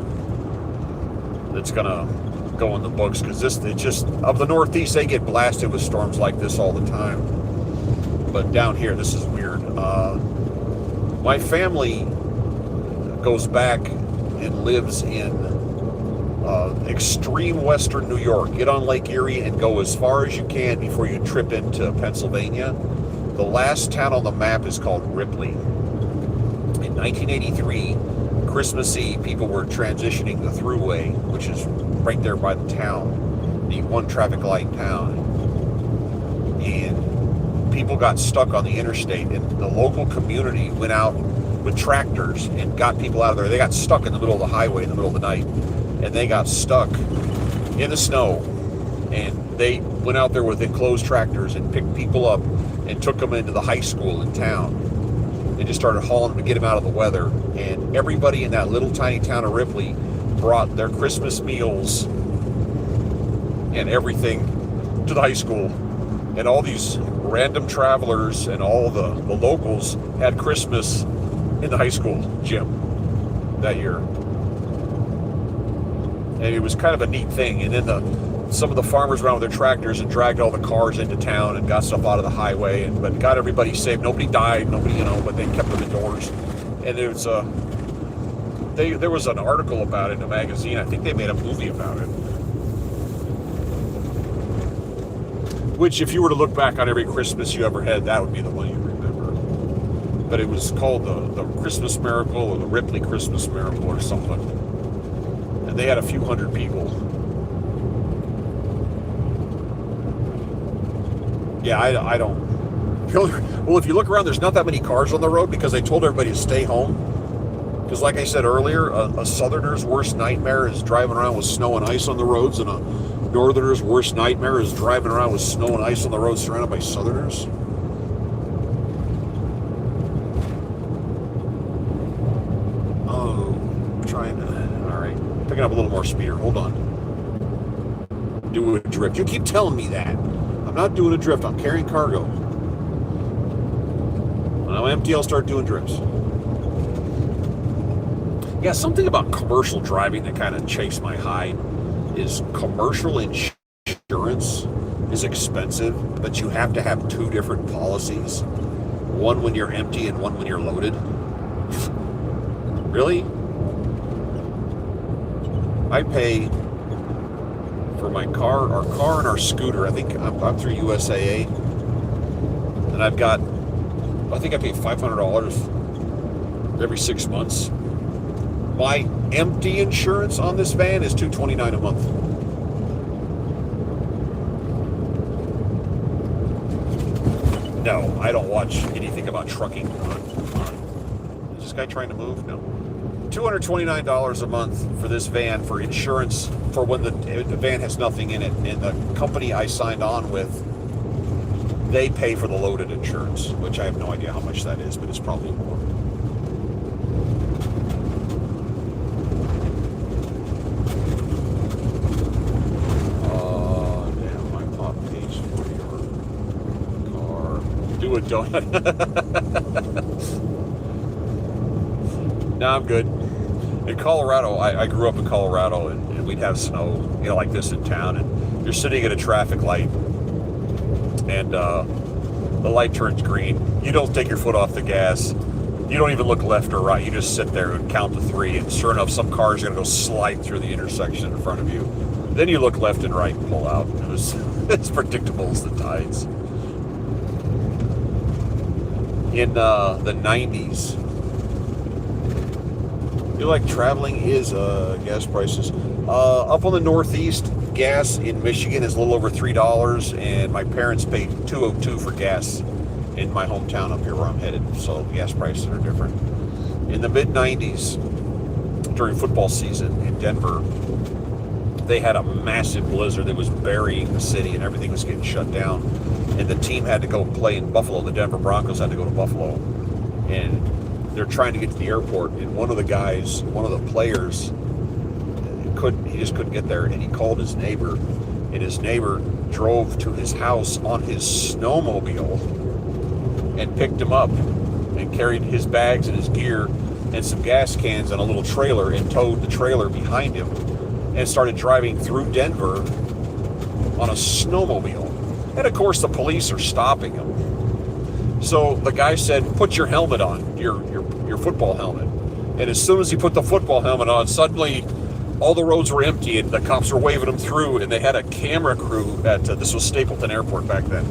go in the books, because it just, of the Northeast, they get blasted with storms like this all the time. But down here, this is weird. My family goes back and lives in extreme western New York. Get on Lake Erie and go as far as you can before you trip into Pennsylvania. The last town on the map is called Ripley. In 1983, Christmas Eve, people were transitioning the Thruway, which is right there by the town, the one traffic light town. And people got stuck on the interstate, and the local community went out with tractors and got people out of there. They got stuck in the middle of the highway in the middle of the night, and they got stuck in the snow. And they went out there with enclosed tractors and picked people up and took them into the high school in town. They just started hauling them to get them out of the weather. And everybody in that little tiny town of Ripley brought their Christmas meals and everything to the high school. And all these random travelers and all the locals had Christmas in the high school gym that year. And it was kind of a neat thing. And then some of the farmers went out with their tractors and dragged all the cars into town and got stuff out of the highway, but got everybody safe. Nobody died, but they kept them indoors. And there was an article about it in a magazine. I think they made a movie about it. Which, if you were to look back on every Christmas you ever had, that would be the one you remember. But it was called the Christmas Miracle, or the Ripley Christmas Miracle, or something. And they had a few hundred people. Yeah, I don't. Well, if you look around, there's not that many cars on the road because they told everybody to stay home. Because like I said earlier, a southerner's worst nightmare is driving around with snow and ice on the roads, and a northerner's worst nightmare is driving around with snow and ice on the roads surrounded by southerners. Oh, all right. Picking up a little more speed here. Hold on. Do a drift. You keep telling me that. I'm not doing a drift. I'm carrying cargo. When I'm empty, I'll start doing drifts. Yeah, something about commercial driving that kind of chafes my hide is commercial insurance is expensive, but you have to have two different policies. One when you're empty and one when you're loaded. Really? I pay for my car, our car and our scooter. I think I'm through USAA, and I think I pay $500 every 6 months. My empty insurance on this van is $229 a month. No, I don't watch anything about trucking. Is this guy trying to move? No. $229 a month for this van for insurance for when the van has nothing in it. And the company I signed on with, they pay for the loaded insurance, which I have no idea how much that is, but it's probably more. Oh, damn, my pop page for your car. Do a donut. No, I'm good. In Colorado, I grew up in Colorado, and we'd have snow, like this in town, and you're sitting at a traffic light, and the light turns green. You don't take your foot off the gas. You don't even look left or right. You just sit there and count to three, and sure enough, some cars are going to go slide through the intersection in front of you. Then you look left and right and pull out. It was as predictable as the tides. In the 90s, you like traveling is gas prices. Up on the Northeast, gas in Michigan is a little over $3, and my parents paid $2.02 for gas in my hometown up here where I'm headed. So gas prices are different. In the mid-90s, during football season in Denver, they had a massive blizzard that was burying the city and everything was getting shut down. And the team had to go play in Buffalo. The Denver Broncos had to go to Buffalo. And they're trying to get to the airport. And one of the players, he just couldn't get there. And he called his neighbor. And his neighbor drove to his house on his snowmobile and picked him up and carried his bags and his gear and some gas cans on a little trailer and towed the trailer behind him and started driving through Denver on a snowmobile. And of course the police are stopping him. So the guy said, "Put your helmet on, your football helmet." And as soon as he put the football helmet on, suddenly all the roads were empty and the cops were waving him through, and they had a camera crew at, this was Stapleton Airport back then,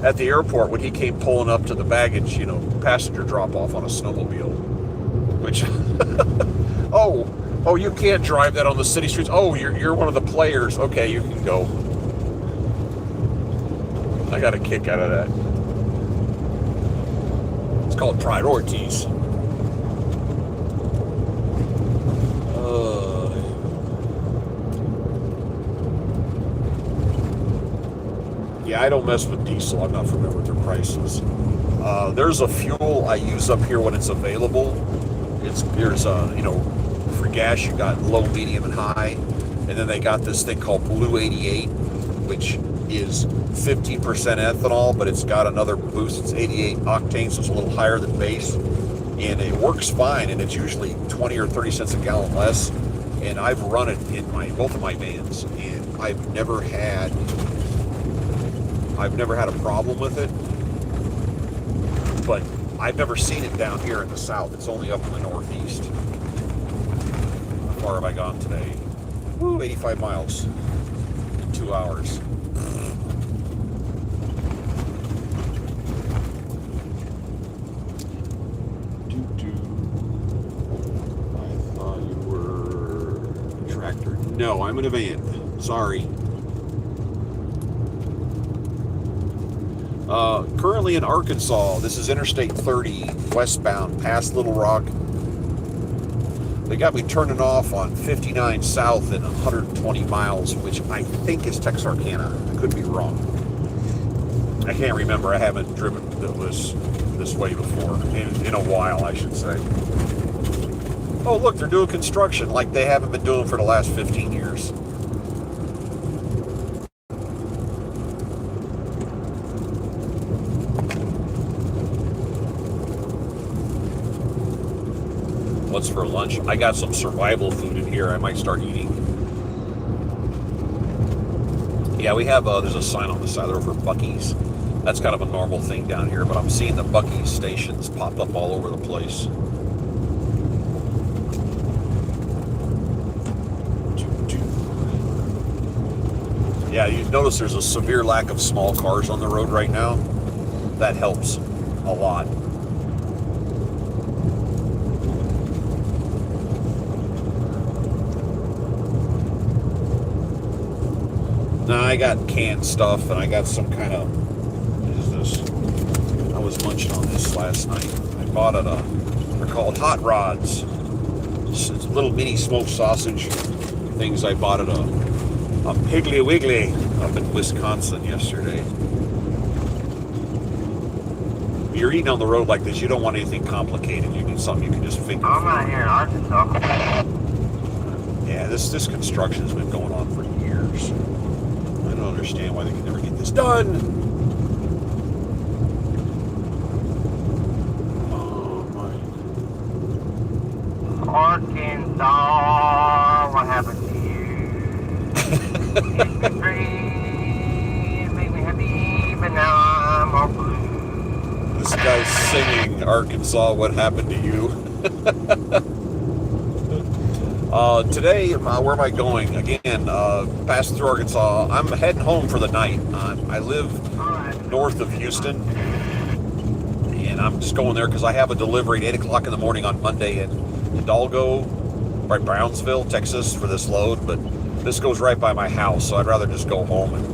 at the airport when he came pulling up to the baggage, passenger drop-off on a snowmobile. Which, oh, you can't drive that on the city streets. Oh, you're one of the players. Okay, you can go. I got a kick out of that. It's called priorities. Yeah, I don't mess with diesel. I'm not familiar with their prices. There's a fuel I use up here when it's available. For gas you got low, medium, and high, and then they got this thing called Blue 88, which is 50% ethanol, but it's got another boost. It's 88 octane, so it's a little higher than base, and it works fine. And it's usually 20 or 30 cents a gallon less. And I've run it in both of my vans, and I've never had a problem with it. But I've never seen it down here in the south. It's only up in the northeast. How far have I gone today? 85 miles in 2 hours. I thought you were a tractor. No, I'm in a van. Sorry. Currently in Arkansas, this is Interstate 30 westbound past Little Rock. They got me turning off on 59 south in 120 miles, which I think is Texarkana. I could be wrong. I can't remember. I haven't driven this way before in a while, I should say. Oh, look, they're doing construction like they haven't been doing for the last 15 years. What's for lunch? I got some survival food in here I might start eating. Yeah, we have, there's a sign on the side there for Buc-ee's. That's kind of a normal thing down here, but I'm seeing the Buc-ee's stations pop up all over the place. Yeah, you notice there's a severe lack of small cars on the road right now. That helps a lot. Now I got canned stuff, and I got some kind of, what is this? I was munching on this last night. I bought it, they're called hot rods. It's little mini smoked sausage things I bought at a Piggly Wiggly up in Wisconsin yesterday. If you're eating on the road like this, you don't want anything complicated. You need something you can just finger. I'm not here in Arkansas. Yeah, this construction has been going on for years. I don't understand why they can never get this done. Oh my. Arkansas, what happened to you? It's been great, made me happy, but now I'm all blue. This guy's singing Arkansas, what happened to you? Today, where am I going? Again, passing through Arkansas. I'm heading home for the night. I live north of Houston, and I'm just going there because I have a delivery at 8 o'clock in the morning on Monday in Hidalgo, by Brownsville, Texas, for this load. But this goes right by my house, so I'd rather just go home and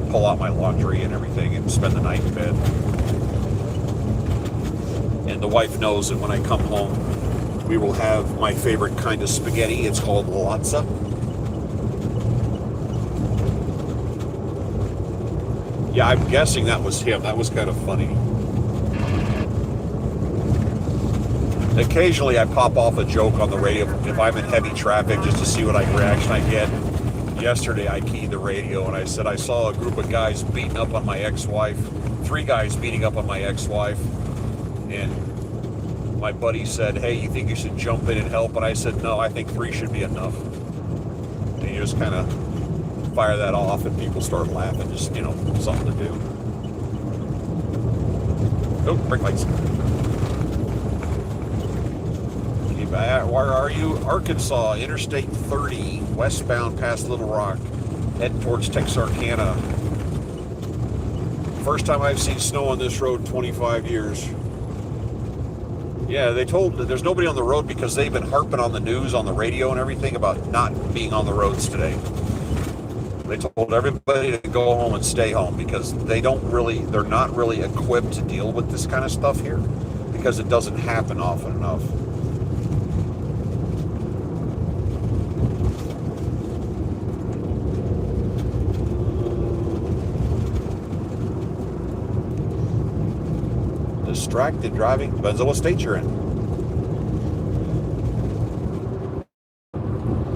pull out my laundry and everything and spend the night in bed. And the wife knows that when I come home, we will have my favorite kind of spaghetti. It's called latza. Yeah, I'm guessing that was him. That was kind of funny. Occasionally I pop off a joke on the radio if I'm in heavy traffic just to see what reaction I get. Yesterday I keyed the radio and I said I saw a group of guys beating up on my ex-wife. 3 guys beating up on my ex-wife. And my buddy said, hey, you think you should jump in and help? And I said, no, I think 3 should be enough. And you just kind of fire that off and people start laughing. Just, something to do. Oh, brake lights. Where are you? Arkansas, Interstate 30, westbound past Little Rock, heading towards Texarkana. First time I've seen snow on this road in 25 years. Yeah, they told there's nobody on the road because they've been harping on the news, on the radio and everything about not being on the roads today. They told everybody to go home and stay home because they're not really equipped to deal with this kind of stuff here because it doesn't happen often enough. Distracted driving, depends on what state you're in.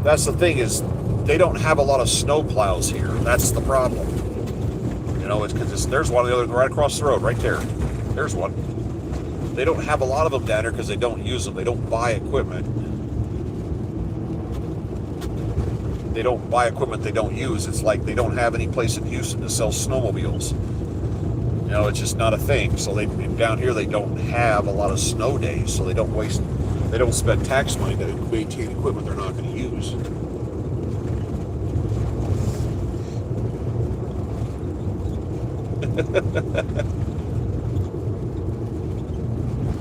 That's the thing is, they don't have a lot of snow plows here. That's the problem. It's because there's one right across the road, right there. There's one. They don't have a lot of them down here because they don't use them. They don't buy equipment. They don't buy equipment they don't use. It's like they don't have any place in Houston to sell snowmobiles. It's just not a thing. So down here they don't have a lot of snow days. So they don't spend tax money to maintain equipment they're not going to use.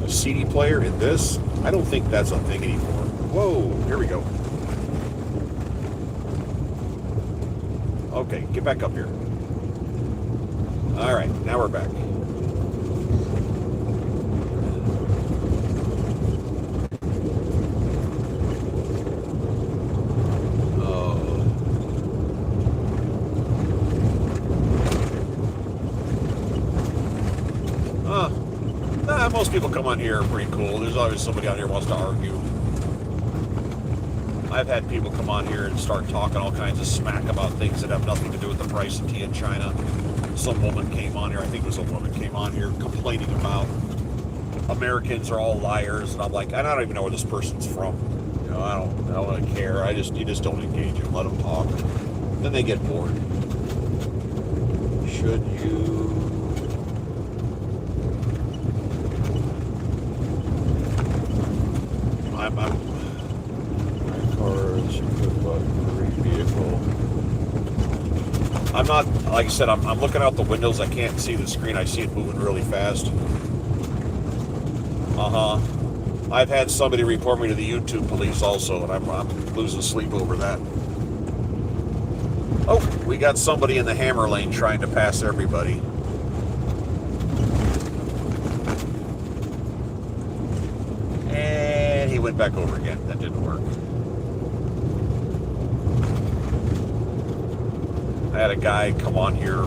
A CD player in this? I don't think that's a thing anymore. Whoa, here we go. Okay, get back up here. All right, now we're back. Most people come on here are pretty cool. There's always somebody out here who wants to argue. I've had people come on here and start talking all kinds of smack about things that have nothing to do with the price of tea in China. Some woman came on here, I think it was a woman came on here complaining about Americans are all liars, and I'm like, I don't even know where this person's from. I don't really care. You just don't engage and let them talk. Then they get bored. Should you? My car is a great vehicle. I'm not, like I said, I'm looking out the windows. I can't see the screen. I see it moving really fast. I've had somebody report me to the YouTube police also, and I'm losing sleep over that. Oh, we got somebody in the hammer lane trying to pass everybody. And he went back over again. That didn't work. I had a guy come on here,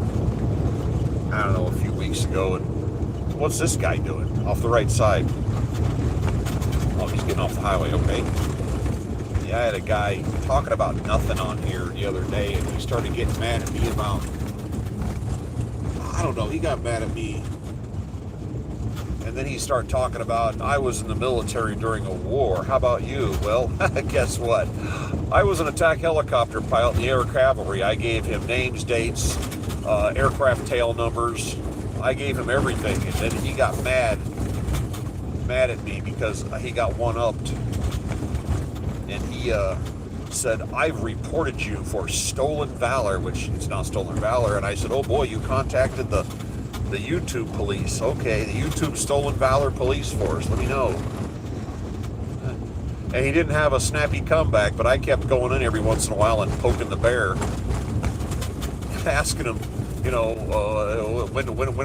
I don't know, a few weeks ago, and what's this guy doing? Off the right side. Oh, he's getting off the highway, okay. Yeah, I had a guy talking about nothing on here the other day, and he started getting mad at me about, I don't know, he got mad at me. And then he started talking about, I was in the military during a war. How about you? Well, guess what? I was an attack helicopter pilot in the air cavalry. I gave him names, dates, aircraft tail numbers. I gave him everything. And then he got mad at me because he got one-upped. And he said, I've reported you for stolen valor, which is not stolen valor. And I said, oh boy, you contacted the YouTube police. Okay, the YouTube Stolen Valor Police Force. Let me know. And he didn't have a snappy comeback, but I kept going in every once in a while and poking the bear, asking him, when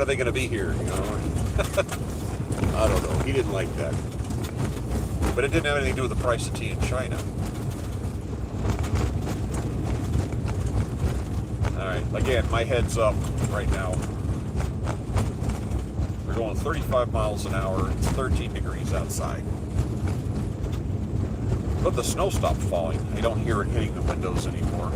are they going to be here? I don't know. He didn't like that. But it didn't have anything to do with the price of tea in China. Alright, again, my head's up right now. We're going 35 miles an hour. It's 13 degrees outside. But the snow stopped falling. I don't hear it hitting the windows anymore.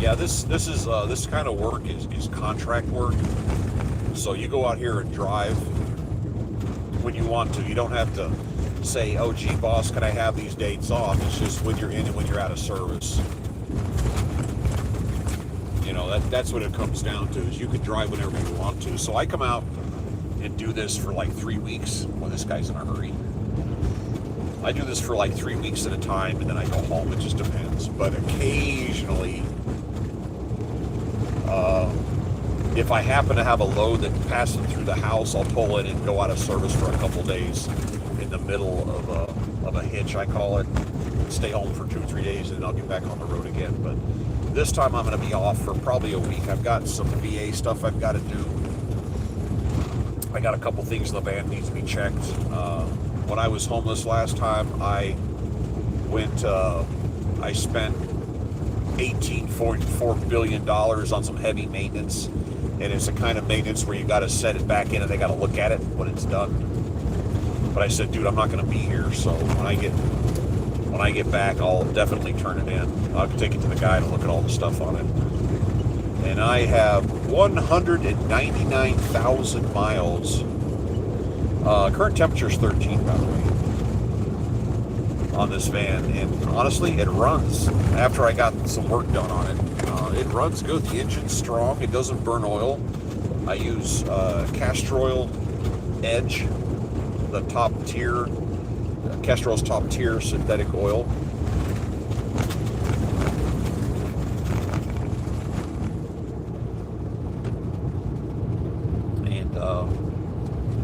Yeah, this kind of work is contract work. So you go out here and drive when you want to. You don't have to say, "Oh, gee, boss, can I have these dates off?" It's just when you're in and when you're out of service. You know, that's what it comes down to. Is you can drive whenever you want to. So I come out and do this for like 3 weeks. Well, this guy's in a hurry. I do this for like 3 weeks at a time, and then I go home. It just depends. But occasionally, if I happen to have a load that passes through the house, I'll pull in and go out of service for a couple days in the middle of a hitch, I call it. Stay home for 2 or 3 days, and then I'll get back on the road again. But this time I'm going to be off for probably a week. I've got some VA stuff I've got to do. I got a couple things in the van that needs to be checked. When I was homeless last time, I spent $18.4 billion on some heavy maintenance, and it's the kind of maintenance where you got to set it back in and they got to look at it when it's done. But I said, dude, I'm not going to be here, so when I get back, I'll definitely turn it in. I'll take it to the guy to look at all the stuff on it. And I have 199,000 miles. Current temperature is 13, by the way, on this van, and honestly, it runs. After I got some work done on it, it runs good. The engine's strong. It doesn't burn oil. I use Castrol Edge, the top tier, Castrol's top tier synthetic oil. And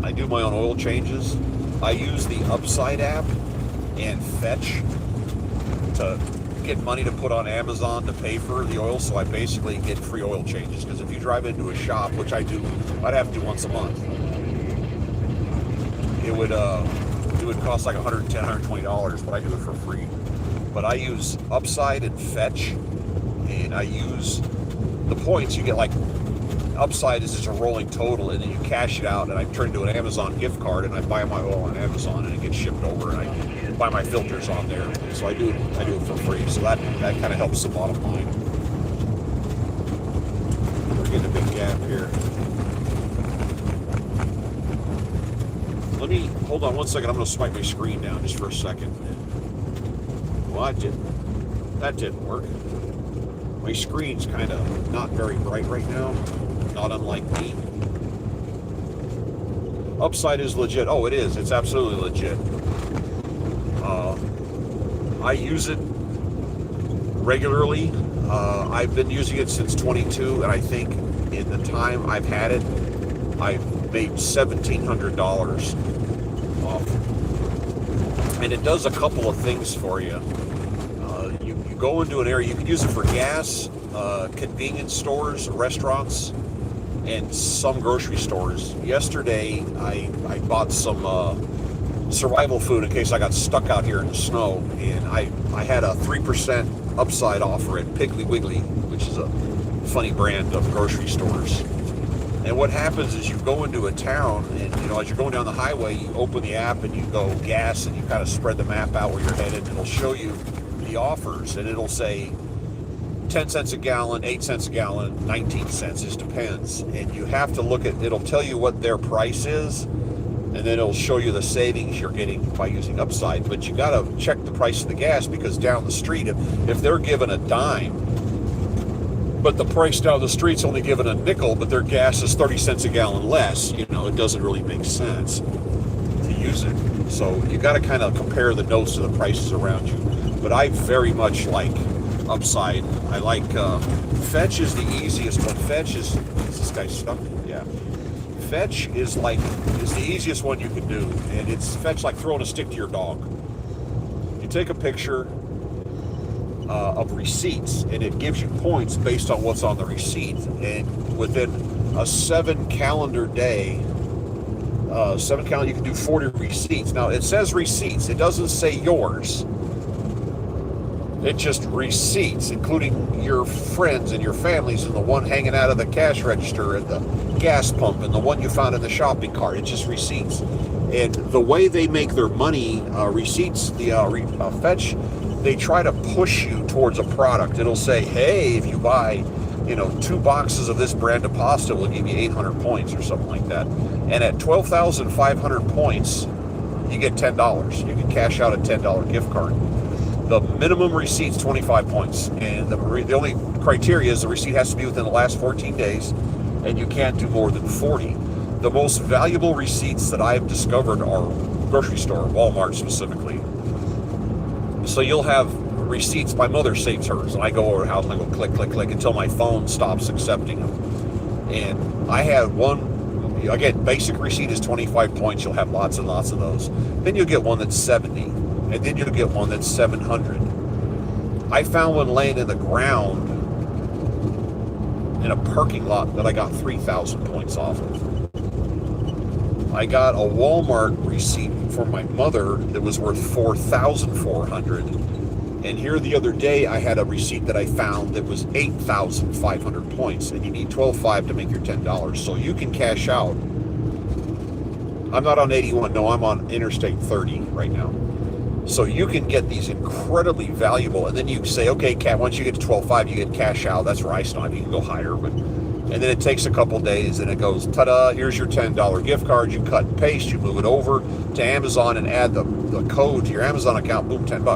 I do my own oil changes. I use the Upside app and Fetch to get money to put on Amazon to pay for the oil, so I basically get free oil changes. Because if you drive into a shop, which I do, I'd have to do once a month, it would cost like $110, $120, but I do it for free. But I use Upside and Fetch, and I use the points. You get like, Upside is just a rolling total, and then you cash it out, and I turn it into an Amazon gift card, and I buy my oil on Amazon, and it gets shipped over, and I buy my filters on there. So I do it for free. So that kind of helps the bottom line. We're getting a big gap here. Let me hold on one second. I'm going to swipe my screen down just for a second. Well, that didn't work. My screen's kind of not very bright right now. Not unlike me. Upside is legit. Oh, it is. It's absolutely legit. I use it regularly. I've been using it since 22, and I think in the time I've had it, I've made $1,700 off. And it does a couple of things for you. You go into an area, you can use it for gas, convenience stores, restaurants, and some grocery stores. Yesterday, I bought some survival food in case I got stuck out here in the snow, and I had a 3% Upside offer at Piggly Wiggly, which is a funny brand of grocery stores. And what happens is you go into a town, and as you're going down the highway, you open the app and you go gas, and you kind of spread the map out where you're headed, and it'll show you the offers, and it'll say 10 cents a gallon, 8 cents a gallon, 19 cents, just depends. And you have to look at, it'll tell you what their price is, and then it'll show you the savings you're getting by using Upside. But you got to check the price of the gas, because down the street, if they're giving a dime, but the price down the street's only giving a nickel, but their gas is 30 cents a gallon less, it doesn't really make sense to use it. So you got to kind of compare the notes to the prices around you. But I very much like Upside. I like Fetch is the easiest one. Fetch is this guy stuck? Yeah. Fetch is the easiest one you can do, and it's Fetch like throwing a stick to your dog. You take a picture of receipts, and it gives you points based on what's on the receipt. And within a 7 calendar day, you can do 40 receipts. Now it says receipts; it doesn't say yours. It just receipts, including your friends and your families, and the one hanging out of the cash register and the gas pump and the one you found in the shopping cart. It's just receipts. And the way they make their money, receipts, the Fetch, they try to push you towards a product. It'll say, hey, if you buy, 2 boxes of this brand of pasta, we'll give you 800 points or something like that. And at 12,500 points, you get $10. You can cash out a $10 gift card. The minimum receipt's 25 points, and the only criteria is the receipt has to be within the last 14 days, and you can't do more than 40. The most valuable receipts that I've discovered are grocery store, Walmart specifically. So you'll have receipts. My mother saves hers, and I go over her house and I go click, click, click until my phone stops accepting them. And I had one, again, basic receipt is 25 points. You'll have lots and lots of those. Then you'll get one that's 70. And then you'll get one that's 700. I found one laying in the ground in a parking lot that I got 3,000 points off of. I got a Walmart receipt for my mother that was worth 4,400. And here the other day, I had a receipt that I found that was 8,500 points. And you need 12.5 to make your $10. So you can cash out. I'm not on 81. No, I'm on Interstate 30 right now. So you can get these incredibly valuable, and then you say, okay, once you get to 12.5, you get cash out. That's where I stop. You can go higher, and then it takes a couple days, and it goes, ta-da, here's your $10 gift card. You cut and paste, you move it over to Amazon and add the code to your Amazon account, boom, $10.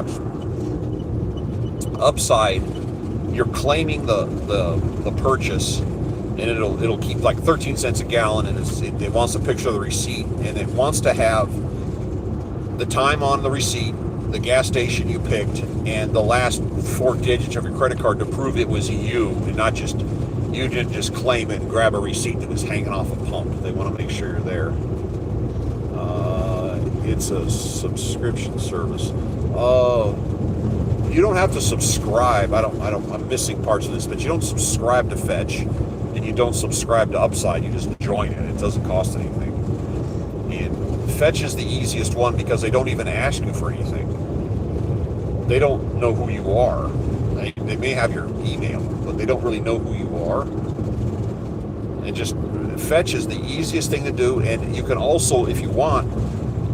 Upside, you're claiming the purchase, and it'll keep like 13 cents a gallon, and it wants a picture of the receipt, and it wants to have the time on the receipt, the gas station you picked, and the last 4 digits of your credit card to prove it was you, and not just you didn't just claim it and grab a receipt that was hanging off a pump. They want to make sure you're there. It's a subscription service. You don't have to subscribe. I'm missing parts of this, but you don't subscribe to Fetch, and you don't subscribe to Upside. You just join it. It doesn't cost anything. And Fetch is the easiest one because they don't even ask you for anything. They don't know who you are. They may have your email, but they don't really know who you are. And just Fetch is the easiest thing to do. And you can also, if you want,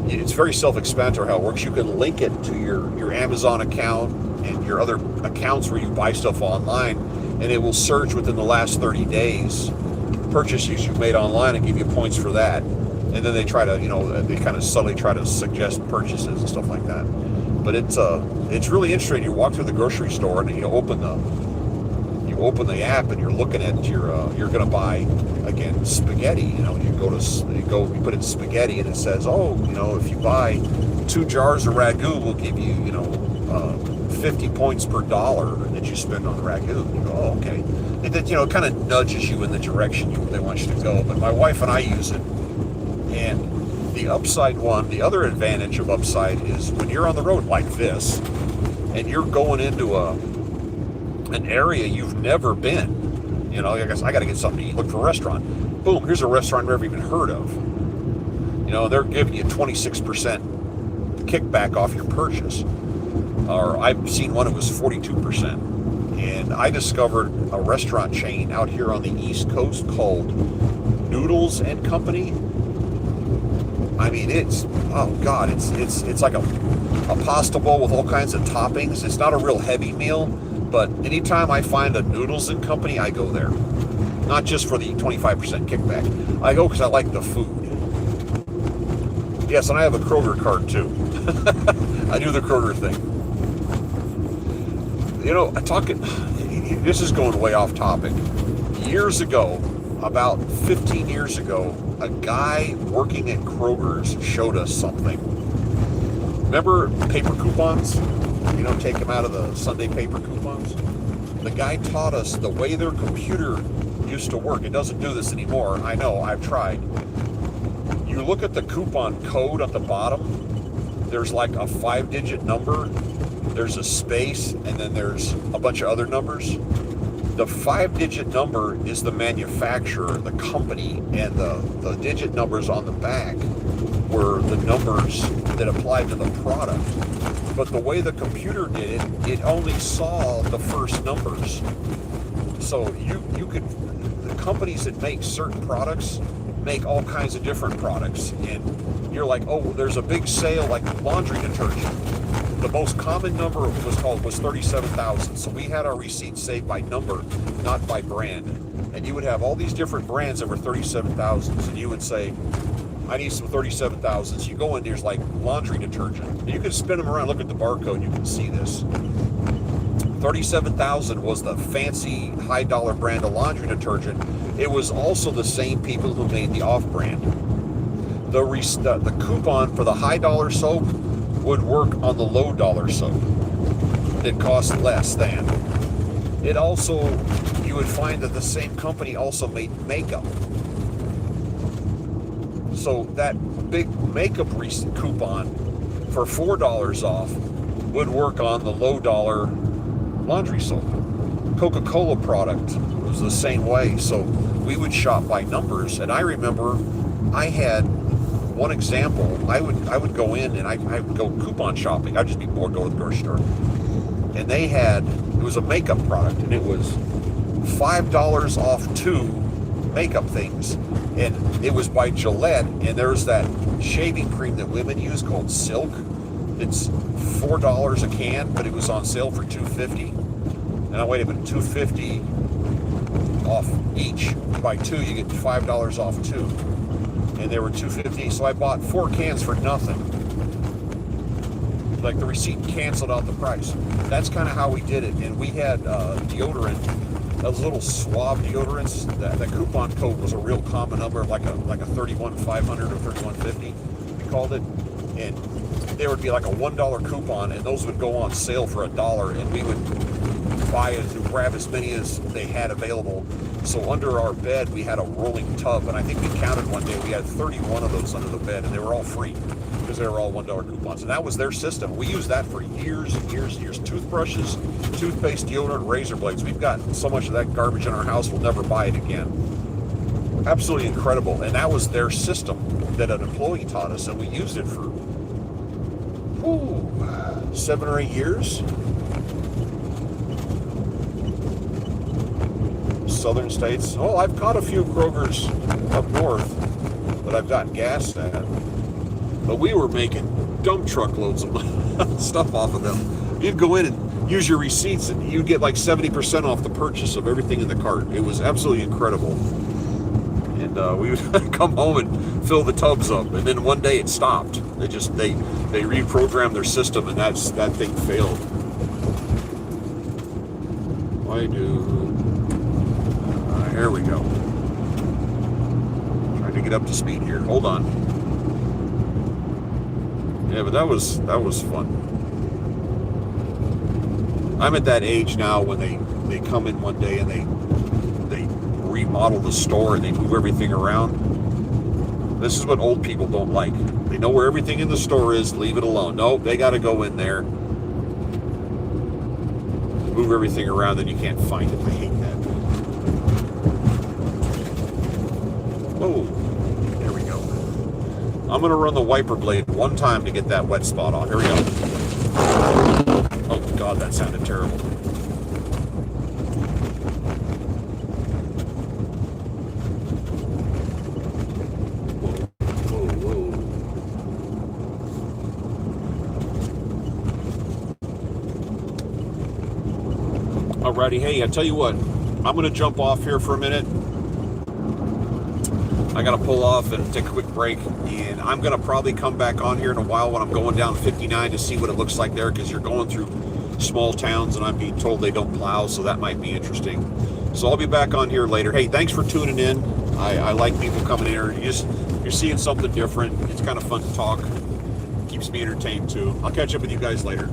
it's very self-explanatory how it works. You can link it to your Amazon account and your other accounts where you buy stuff online, and it will search within the last 30 days purchases you've made online and give you points for that. And then they try to, they kind of subtly try to suggest purchases and stuff like that. But it's really interesting. You walk through the grocery store and you open the app and you're looking at you're going to buy, again, spaghetti. You put in spaghetti and it says, if you buy 2 jars of ragu, we'll give you, 50 points per dollar that you spend on ragu. And you go, oh, okay. And then, it kind of nudges you in the direction they want you to go. But my wife and I use it. And the Upside one, the other advantage of Upside is when you're on the road like this and you're going into an area you've never been, I guess I got to get something to eat, look for a restaurant. Boom, here's a restaurant I've never even heard of. They're giving you 26% kickback off your purchase. Or I've seen one that was 42%. And I discovered a restaurant chain out here on the East Coast called Noodles and Company. I mean, it's like a pasta bowl with all kinds of toppings. It's not a real heavy meal, but anytime I find a Noodles and Company, I go there. Not just for the 25% kickback. I go because I like the food. Yes, and I have a Kroger card too. I do the Kroger thing. This is going way off topic. Years ago, about 15 years ago, a guy working at Kroger's showed us something. Remember paper coupons? You know, take them out of the Sunday paper coupons. The guy taught us the way their computer used to work. It doesn't do this anymore. I know, I've tried. You look at the coupon code at the bottom, there's like a 5-digit number, there's a space, and then there's a bunch of other numbers. The 5-digit number is the manufacturer, the company, and the digit numbers on the back were the numbers that applied to the product. But the way the computer did it, it only saw the first numbers. So you could, the companies that make certain products make all kinds of different products. And you're like, oh, there's a big sale like laundry detergent. The most common number was 37,000. So we had our receipts saved by number, not by brand. And you would have all these different brands that were 37,000s, and you would say, I need some 37,000s. You go in, there's like laundry detergent. And you can spin them around, look at the barcode, you can see this. 37,000 was the fancy high dollar brand of laundry detergent. It was also the same people who made the off brand. The coupon for the high dollar soap would work on the low dollar soap. It cost less than. It also, you would find that the same company also made makeup. So that big makeup coupon for $4 off would work on the low dollar laundry soap. Coca-Cola product was the same way. So we would shop by numbers. And I remember I had one example. I would go in and I would go coupon shopping. I'd just be bored, go to the grocery store. And they had, it was a makeup product, and it was $5 off 2 makeup things. And it was by Gillette, and there's that shaving cream that women use called Silk. It's $4 a can, but it was on sale for $2.50. Now wait a minute, $2.50 off each. You buy 2, you get $5 off 2. And they were $2.50, so I bought 4 cans for nothing. Like the receipt canceled out the price. That's kind of how we did it. And we had deodorant, those little swab deodorants. That coupon code was a real common number, like a 31,500 or 3150, we called it. And there would be like a $1 coupon, and those would go on sale for $1, and we would buy it and grab as many as they had available. So under our bed, we had a rolling tub, and I think we counted one day, we had 31 of those under the bed, and they were all free because they were all $1 coupons. And that was their system. We used that for years and years and years. Toothbrushes, toothpaste, deodorant, razor blades. We've got so much of that garbage in our house, we'll never buy it again. Absolutely incredible. And that was their system that an employee taught us, and we used it for 7 or 8 years. Southern states. Oh, I've caught a few Krogers up north that I've gotten gas at. But we were making dump truckloads of stuff off of them. You'd go in and use your receipts, and you'd get like 70% off the purchase of everything in the cart. It was absolutely incredible. And we would come home and fill the tubs up, and then one day it stopped. They reprogrammed their system, and that thing failed. Why do? Here we go. Trying to get up to speed here. Hold on. Yeah, but that was fun. I'm at that age now when they come in one day and they remodel the store and they move everything around. This is what old people don't like. They know where everything in the store is, leave it alone. No, they got to go in there, move everything around, then you can't find it. I hate that. Oh, there we go. I'm going to run the wiper blade one time to get that wet spot off. Here we go. Oh, God, that sounded terrible. Whoa. Alrighty, hey, I tell you what, I'm going to jump off here for a minute. I got to pull off and take a quick break, and I'm going to probably come back on here in a while when I'm going down 59 to see what it looks like there, because you're going through small towns and I'm being told they don't plow, so that might be interesting. So I'll be back on here later. Hey, thanks for tuning in. I like people coming in here. You're seeing something different. It's kind of fun to talk. Keep keeps me entertained too. I'll catch up with you guys later.